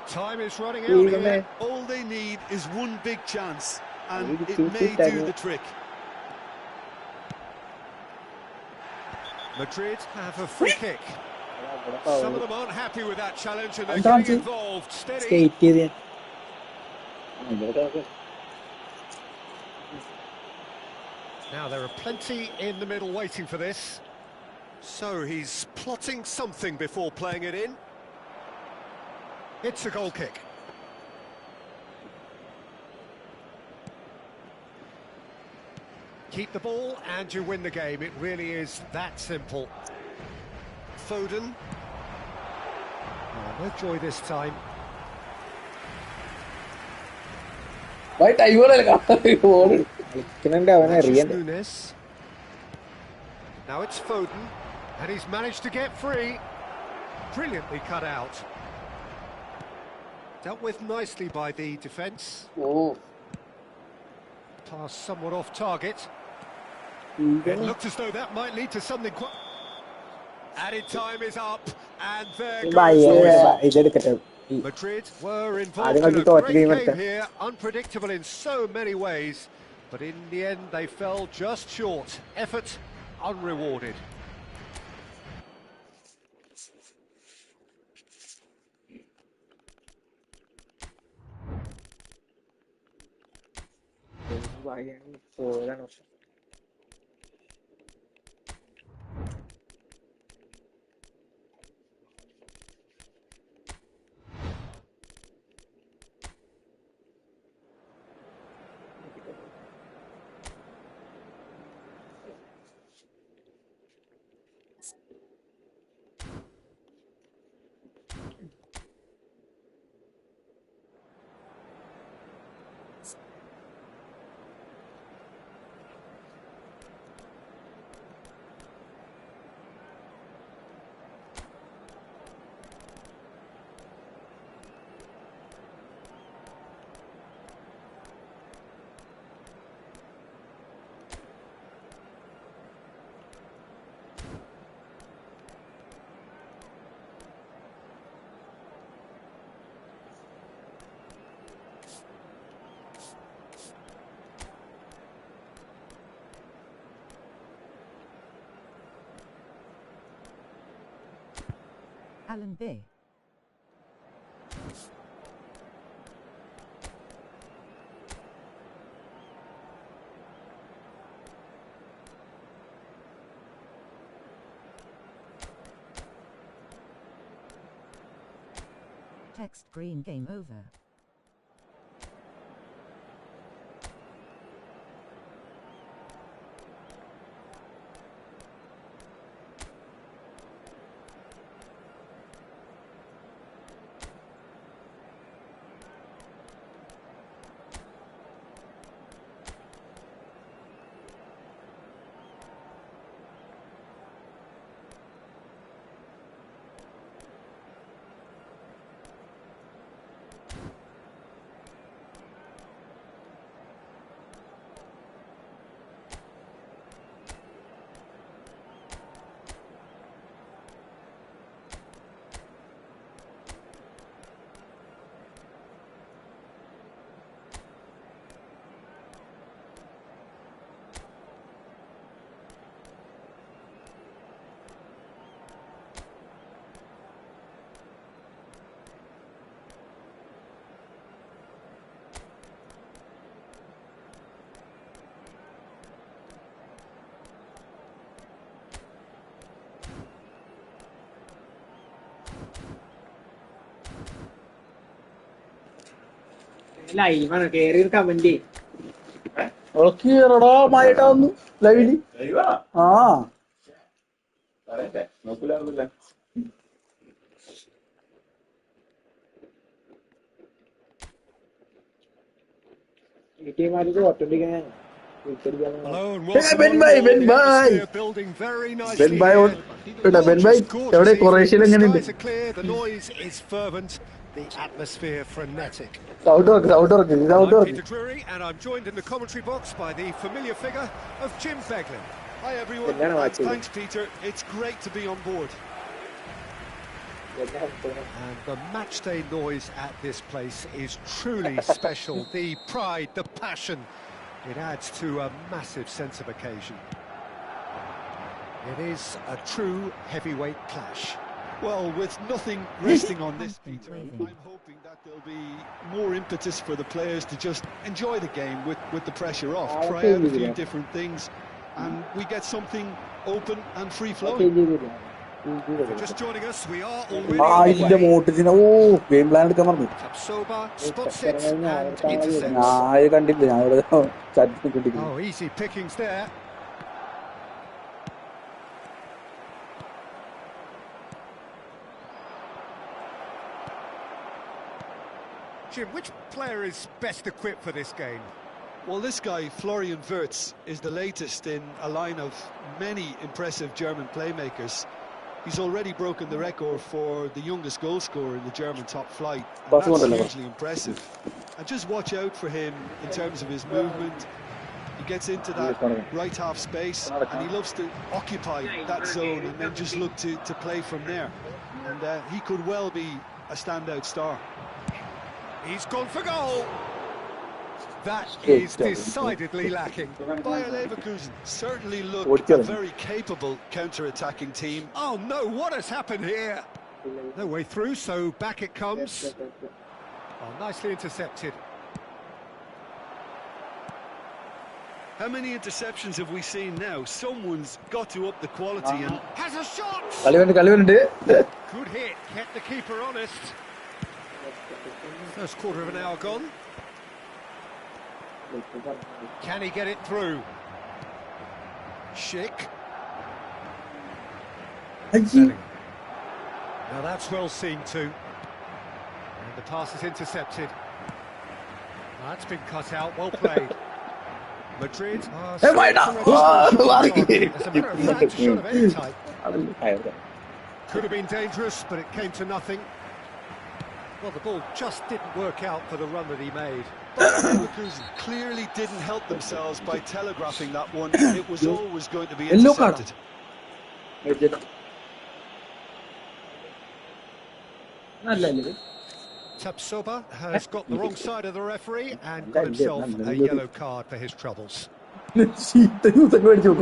Time is running out here. All they need is one big chance, and it may do the trick. Madrid have a free kick. Some of them aren't happy with that challenge and they're getting involved. Steady. Skate ചെയ്ത് Now there are plenty in the middle waiting for this. So he's plotting something before playing it in. It's a goal kick. Keep the ball and you win the game. It really is that simple. Foden. Oh, no joy this time. Nunes. Now it's Foden, and he's managed to get free. Brilliantly cut out. Dealt with nicely by the defence. Pass somewhat off target. It looked as though that might lead to something quite... Added time is up, and there goes... Madrid were involved in a great game here, unpredictable in so many ways, but in the end they fell just short. Effort unrewarded. Alan B. Text green game over. ലൈവാണ് കേറി comment കേറടാ മായിട്ടാ വന്നു ലൈവില് ആ നോക്കൂല എവിടെ കൊറേഷ്യയിൽ എങ്ങനെയുണ്ട് The atmosphere frenetic. Outdoor, Peter Drury, and I'm joined in the commentary box by the familiar figure of Jim Beglin. Hi everyone, thanks Peter, it's great to be on board. And the matchday noise at this place is truly special. The pride, the passion, it adds to a massive sense of occasion. It is a true heavyweight clash. Well, with nothing resting on this, Peter, I'm hoping that there'll be more impetus for the players to just enjoy the game with the pressure off, try out a few different things, and we get something open and free-flowing. Just joining us, we are already game plan Tapsoba spots it and intercepts. Oh, easy pickings there. Jim, which player is best equipped for this game? Well, this guy, Florian Wirtz, is the latest in a line of many impressive German playmakers. He's already broken the record for the youngest goal scorer in the German top flight. And that's hugely impressive. And just watch out for him in terms of his movement. He gets into that right half space and he loves to occupy that zone and then just look to play from there. And he could well be a standout star. He's gone for goal. That is decidedly lacking. Bayer Leverkusen certainly look a very capable counter-attacking team. Oh no, what has happened here? No way through, so back it comes. Oh, nicely intercepted. How many interceptions have we seen now? Someone's got to up the quality and has a shot. Good hit, kept the keeper honest. First quarter of an hour gone. Can he get it through? Schick. Now that's well seen too. And the pass is intercepted. That's been cut out, well played. Madrid. As a matter of fact, a shot of any type. Could have been dangerous, but it came to nothing. Well, the ball just didn't work out for the run that he made. Leverkusen clearly didn't help themselves by telegraphing that one. It was always going to be intercepted. Tapsoba has got the wrong side of the referee and got himself a yellow card for his troubles. Disappointed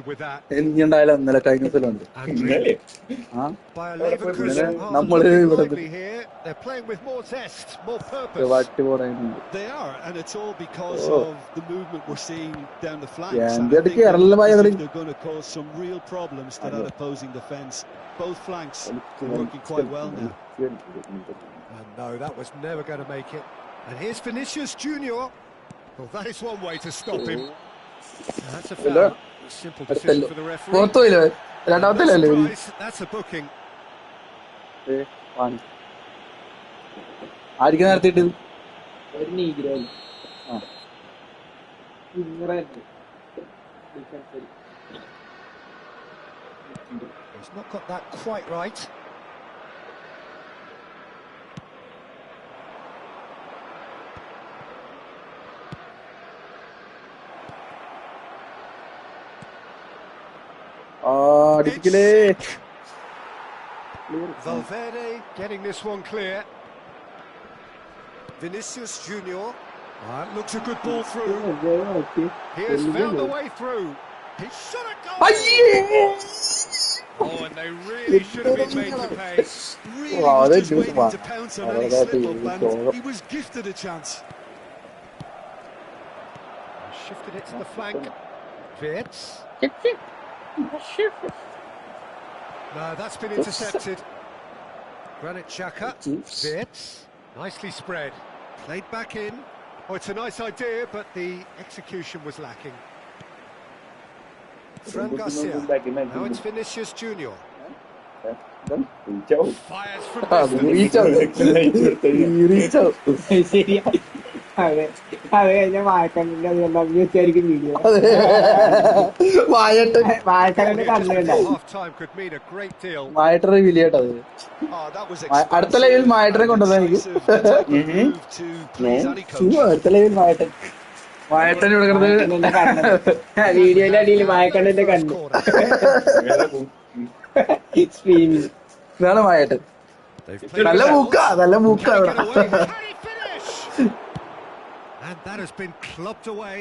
with that. Bayer Leverkusen are looking lively here. They're playing with more zest, more purpose. They are, and it's all because of the movement we're seeing down the flanks. And I think they're going to cause some real problems to that opposing defence. Both flanks are working quite well now. And no, that was never going to make it. And here's Vinicius Junior. Well, that is one way to stop him. That's a foul. A simple decision for the referee. No surprise, that's a booking. He's not got that quite right. Valverde getting this one clear. Vinicius Junior. Looks a good ball through. He has found the way through. He should have gone. Oh, and they really should have been made to pay. Really was just waiting to pounce on any slip-up, and he was gifted a chance. Shifted it to the flank. Wirtz. No, that's been intercepted. Granit Xhaka. Wirtz. Nicely spread. Played back in. Oh, it's a nice idea, but the execution was lacking. Fran Garcia. Now it's Vinicius Junior. Fires from distance. ഞാൻ വായക്കണ്ണിന്റെ video വായക്കണ്ണിന്റെ കണ്ണുണ്ട മായട്ടർ reveal ചെയ്യട്ടത് അടുത്ത ലൈവിൽ മായട്ടനെ കൊണ്ടുവന്നാ എനിക്ക് അടുത്ത ലൈവിൽ മായട്ടൻ ഇവിടെ കിടന്ന് വീഡിയോയിലെ അടിയിൽ വായക്കണ്ണിന്റെ കണ്ണ് ഇതാണ് മായട്ടൻ നല്ല മൂക്ക അവിടെ. And that has been clubbed away.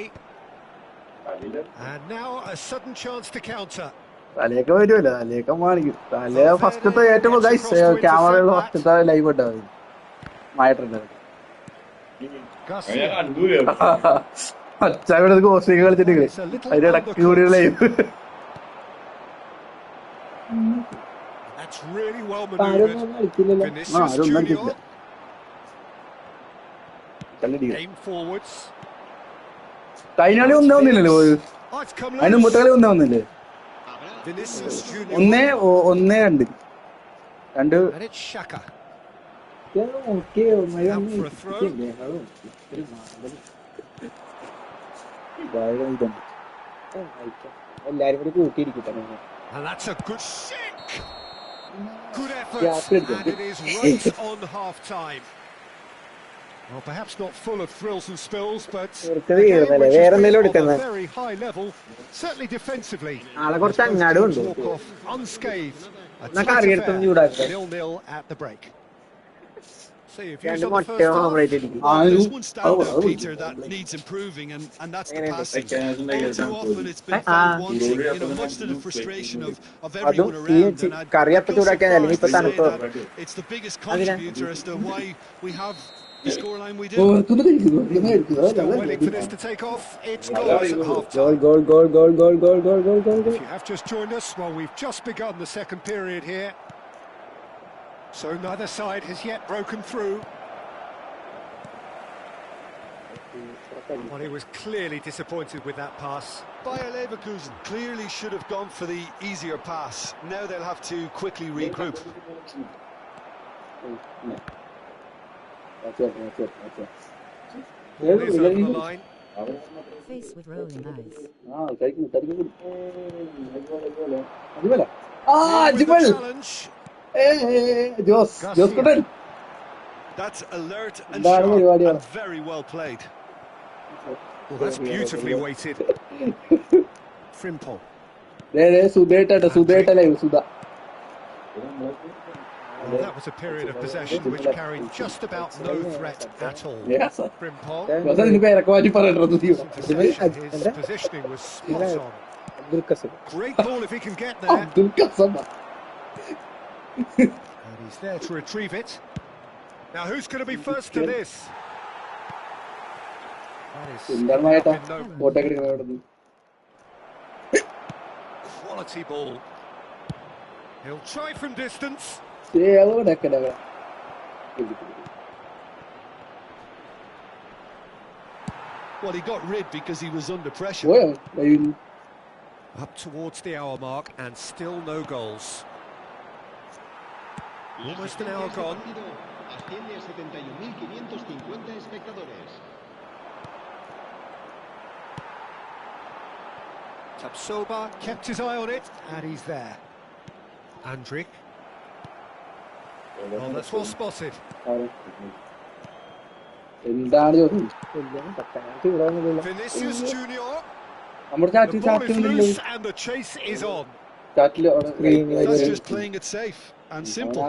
And now a sudden chance to counter. തലയൊക്കെ വരുമല്ലോ, തലയൊക്കെ കാണിക്കും. തല ഫസ്റ്റത്തെ ഏറ്റവും ക്യാമറകൾ ഫസ്റ്റത്തെ ലൈവ് ഉണ്ടാവും മായിട്ടുണ്ട്. അച്ഛവിടെ കോസ്റ്റിംഗ് കളിച്ചിട്ട് അതിന്റെ ഇടയ്ക്ക് കൂടി live. That's really well ആരൊന്നും maneuvered. കളിക്കില്ലല്ലോ. Vinicius അതൊന്നും Junior. കളിക്കില്ല. Aim forwards. കഴിഞ്ഞ കളി ഒന്നില്ലല്ലോ, Oh, it's come അതിന് മുമ്പത്തെ കളി loose. ഒന്നില്ലേ? Vinicius Junior. ഒന്നേ രണ്ട്. And it's Xhaka. Okay Out for a throw. എല്ലാരും കൂടി കൂട്ടിയിരിക്കട്ടെ. And that's a good sink. Good effort. Yeah, good. And it is right on half time. Well, perhaps not full of thrills and spills, but a game which has been of a very high level, certainly defensively. Both teams walk off unscathed. A tight affair, 0-0 at the break. See, if you're on the first half, There's one standout, Peter, that needs improving, and that's the passing. All too often it's been found wanting, much to the frustration of everyone around. And I'd go so far as to say that it's the biggest contributor as to why we have the scoreline we do. still waiting for this to take off. It's goals at half time. Goal. If you have just joined us, well, we've just begun the second period here. So neither side has yet broken through. Well, he was clearly disappointed with that pass. Bayer Leverkusen clearly should have gone for the easier pass. Now they'll have to quickly regroup. Ball is over the line. Face with rolling eyes. With the challenge. Jose Kuttan. That's alert and Darwin, sharp you and very well played. Well, that's beautifully weighted. Frimpong. സുധേട്ട live Sudha. Well, that was a period of possession which carried just about no threat at all. Frimpong. നിന്റെ പേരൊക്കെ മാറ്റി പറയണ്ടത്. His positioning was spot on. Abdul Kasam. Great ball if he can get there. Abdul Kasam. And he's there to retrieve it. Now who's going to be first to this? That is സുന്ദരമായിട്ടാ up in no photo ഒക്കെ എടുക്കണം അവിടെ നിന്ന്. quality ball. He'll try from distance. Well, he got rid because he was under pressure. Up towards the hour mark and still no goals. Almost an hour gone. Tapsoba kept his eye on it, and he's there. Andrik. Oh, that's well spotted. Vinicius Junior. The ball is loose and the chase is on. That's just playing it safe and simple.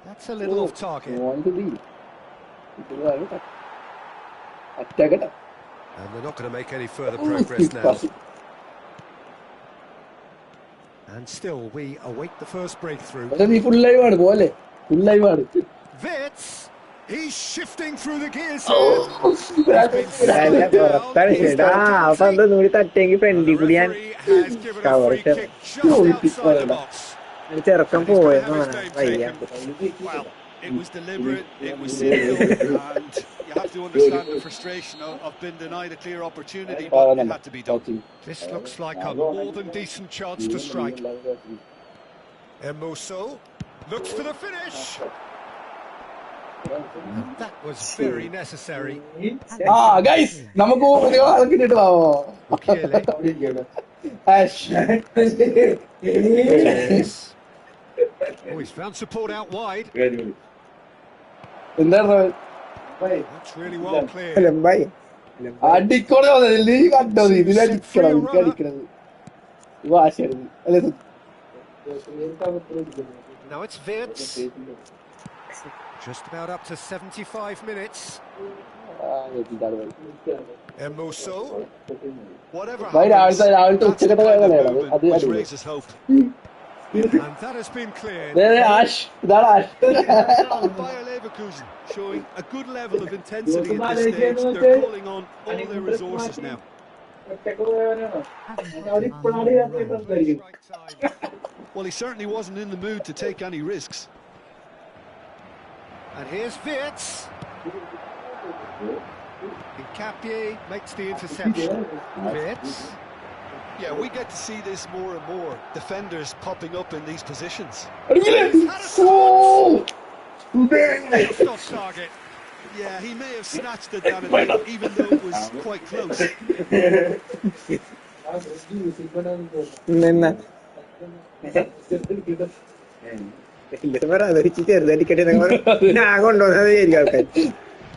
That's a little off target. And they're not going to make any further progress now. And still, we await the first breakthrough. Wits, he's shifting through the gears here. The referee has given a free kick just outside the box. Well, it was deliberate, it was simple, and you have to understand the frustration of being denied a clear opportunity, but it had to be done. This looks like a more than decent chance to strike. Emuso looks for the finish. And that was very necessary. Guys, നമുക്ക് കിട്ടിട്ട് പോവോ? Oh, he's found support out wide. എന്താണ് That's really well cleared. അടിക്കോടെ നീ കണ്ടോ? ഇതിലടിക്കണം, എനിക്ക് അടിക്കണത് വാശിയായിരുന്നു അല്ലെ? Now it's Vince. Just about up to 75 minutes. Emuso. Whatever Bhai, happens, Rahul to that's the uchchakata kind of kayala movement adu which adu. raises hope. And that has been cleared. Ash, that Ash. Bayer Leverkusen showing a good level of intensity at this stage. They're calling on all their resources now. Well, he certainly wasn't in the mood to take any risks. And here's Wirtz. Nkapie makes the interception. Wirtz. Yeah, we get to see this more and more. Defenders popping up in these positions. Oh! Off target. Yeah, he may have snatched it down a bit, even though it was quite close.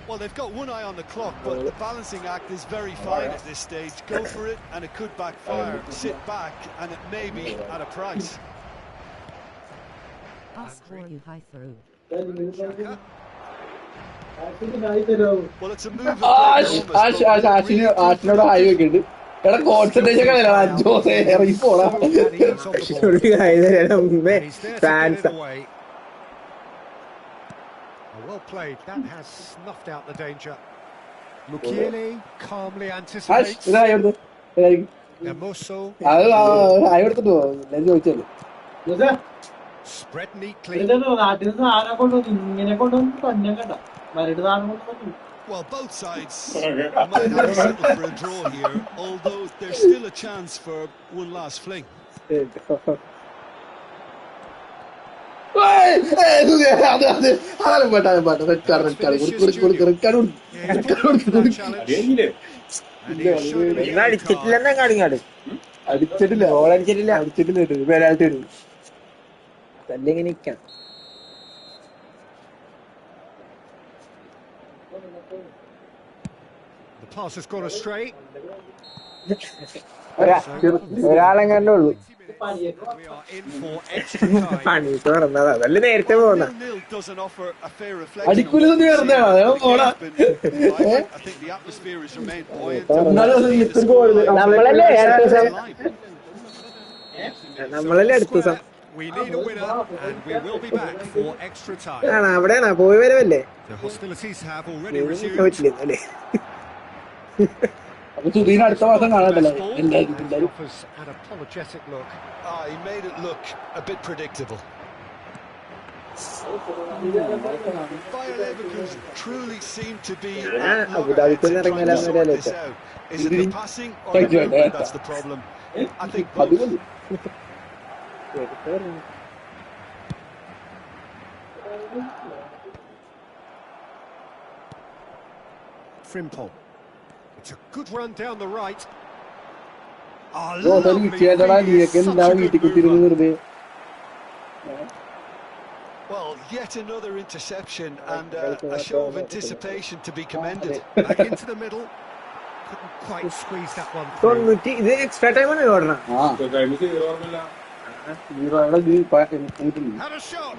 Well, they've got one eye on the clock, but the balancing act is very fine at this stage. Go for it, and it could backfire. Sit back, and it may be at a price. Ask for you high through. Well, it's a move. Ashnod high wicket. Eടാ concentration കളയലാണ് ജോസേ ഇറങ്ങി പോടാ. Fans. Well played. That has snuffed out the danger. Mukiele calmly anticipates. Emuso. Spread neatly. Well, both sides might have to settle for a draw here, although there's still a chance for one last fling. The pass has gone astray. ഒരാളെങ്ങാണ്ടുള്ളൂ. We are in for extra time. അതല്ലേ നേരത്തെ പോകുന്ന doesn't offer a fair reflection. അടിക്കൂലൊന്നും ചേർന്നാണ് പോടാ. I think the atmosphere has remained buoyant. നമ്മളല്ലേ അടുത്ത ദിവസം We need a winner and we will be back for extra time. അവിടെയാണോ പോയി വരവല്ലേ? The hostilities have already resumed. പറ്റില്ലേ അപ്പൊ സുധീന അടുത്ത മാസം കാണാണ്ടല്ലോ എല്ലാവരും. Offers an apologetic look. He made it look a bit predictable. Bayer Leverkusen truly seem to be Is it the passing or the movement that's the problem? I think both. Frimpong. It's a good run down the right. Well, yet another interception and a show of anticipation to be commended. Back into the middle. Couldn't quite squeeze that one through. ഇത് extra time ആണ് ഓടണം. Had a shot.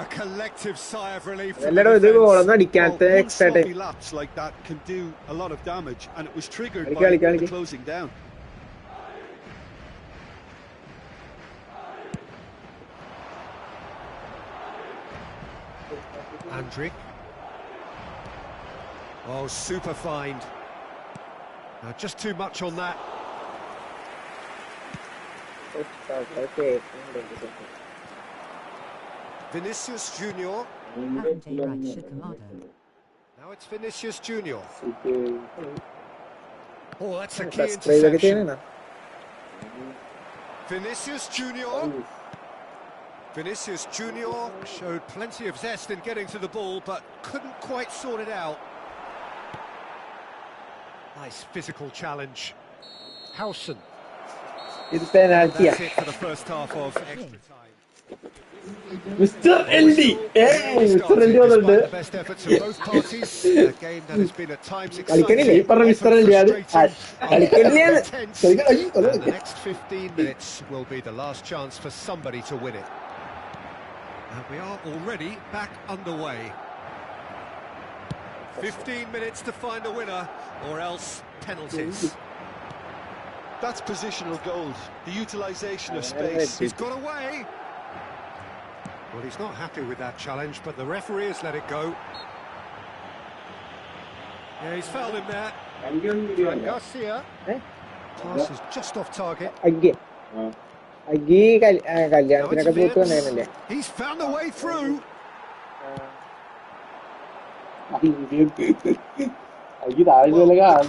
A collective sigh of relief. എല്ലാരും ഇത് ഗോളൊന്നും അടിക്കാത്ത extra time. Lapse like that can do a lot of damage, and it was triggered by the closing down. Andrić. Oh, super find. Now, just too much on that. Vinicius Junior. Now it's Vinicius Junior. Oh, that's a key interception. Vinicius Junior. Vinicius Junior showed plenty of zest in getting to the ball, but couldn't quite sort it out. Nice physical challenge. Howson. It's penalty. That's it for the first half of extra time. Mr. LD. Hey, Mr. LD വന്നിട്ടുണ്ട്. The best efforts of both parties. A game that has been at times കളിക്കണില്ലേ? ഈ പറഞ്ഞ Mr. LD ആണ്. കളിക്കണില്ലേന്ന്. And the next 15 minutes will be the last chance for somebody to win it. And we are already back underway. 15 minutes to find a winner, or else penalties. That's positional gold, the utilisation of space. He's got away. Well, he's not happy with that challenge, but the referee has let it go. Yeah, he's fouled him there. Garcia. Pass is just off target. He's found a way through. The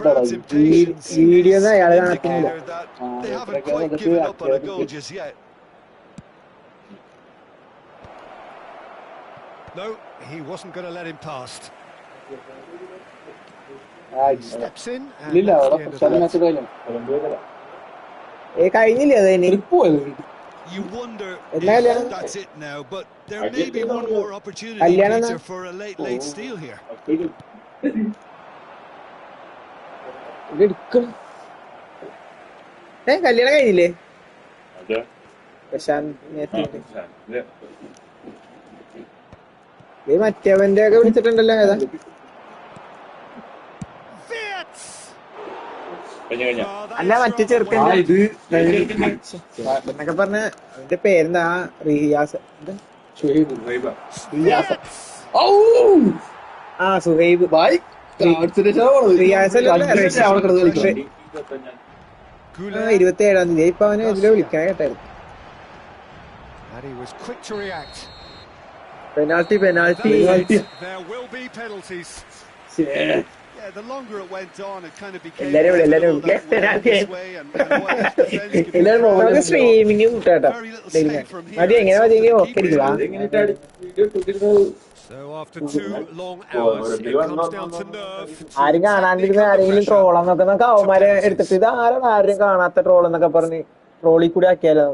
crowd's impatience is an indicator that they haven't quite given up on a goal just yet. No, he wasn't going to let him past. He steps in and that's the end of that. You wonder if that's it now, but there may be one more opportunity, Peter, for a late steal here. കല്യാണം കഴിഞ്ഞില്ലേ? മറ്റവന്റെ ഒക്കെ വിളിച്ചിട്ടുണ്ടല്ലോ. ഏതാ അല്ല മറ്റേ ചെറുക്കൻ എന്നൊക്കെ പറഞ്ഞ അവന്റെ പേരെന്താ? റിയാസ് സുഹൈബ്. റിയാസ് 27-ാം തീയതി. ഇപ്പൊ അവന് ഇതില് വിളിക്കാൻ കേട്ടായിരുന്നു. Penalty. There will be penalties. Yeah, the longer it went on, it kind of became this way and streaming കൂട്ടാട്ടോ. മതി എങ്ങനെ So after 2 long hours, it comes down to nerve. ആരും കാണാണ്ടിരുന്ന ആരെങ്കിലും ട്രോളെന്നൊക്കെ നമുക്ക് അവന്മാരെ എടുത്തിട്ട് ഇത് ആരും കാണാത്ത ട്രോൾ എന്നൊക്കെ പറഞ്ഞ് ട്രോളിൽ കൂടി ആക്കിയാലോ?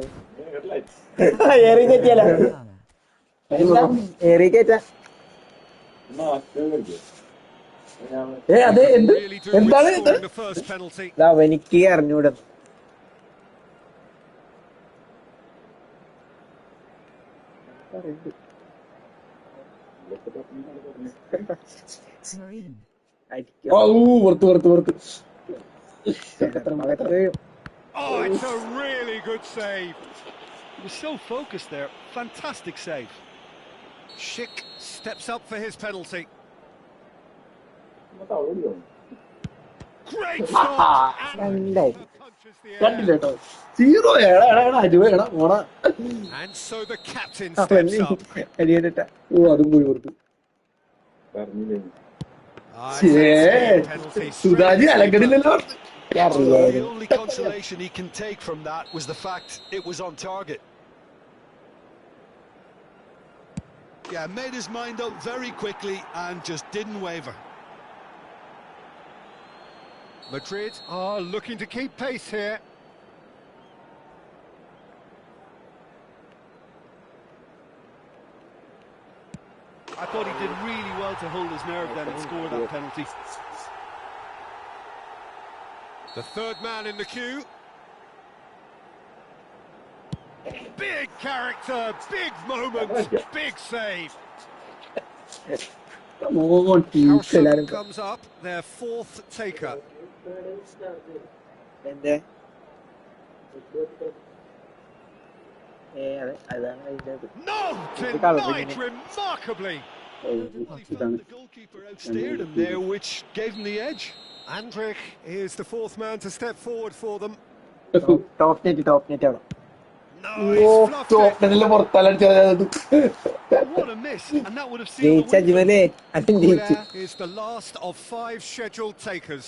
ഏറി കയറ്റിയാലോ? ഏറി കയറ്റാ. എന്താണ് എനിക്ക് അറിഞ്ഞൂടെ? Oh, it's a really good save. He was so focused there. Fantastic save. Schick steps up for his penalty. Great stop! And so the captain steps up. The only consolation he can take from that was the fact it was on target. Yeah, made his mind up very quickly and just didn't waver. Madrid are looking to keep pace here. I thought he did really well to hold his nerve then and score that penalty. The third man in the queue. Big character, big moment, big save. Harrison comes up, their fourth taker. No, denied remarkably. The goalkeeper outsteered him there, which gave him the edge. Andrich is the fourth man to step forward for them. Top net. No, he's fluffed it. What a miss, and that would have sealed the win. Guler is the last of 5 scheduled takers.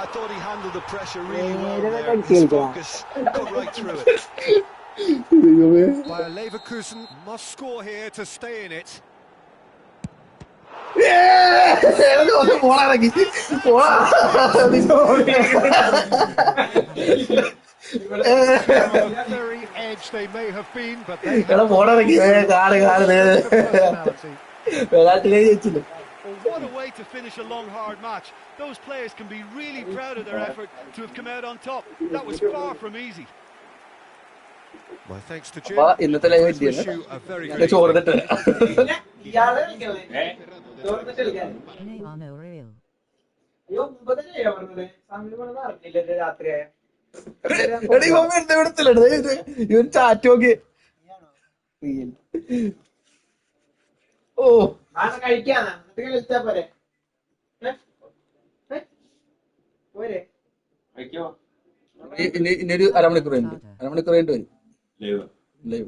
I thought he handled the pressure really well there. His focus got right through it. Bayer Leverkusen must score here to stay in it. Very edge they may have been, but they have personality. What a way to finish a long, hard match. Those players can be really proud of their effort to have come out on top. That was far from easy. My thanks to Jim. Wish you a very good evening. Neymar no real. രാത്രിയായ ഇവൻ വെറുതെ വിടത്തില്ല ഇവൻ chat നോക്കി. ഓ കഴിക്കാന്നാ കളിച്ചാ പോരെ പോരെ ഇനി ഒരു അരമണിക്കൂർ കഴിഞ്ഞിട്ട് വരും ലൈവ്.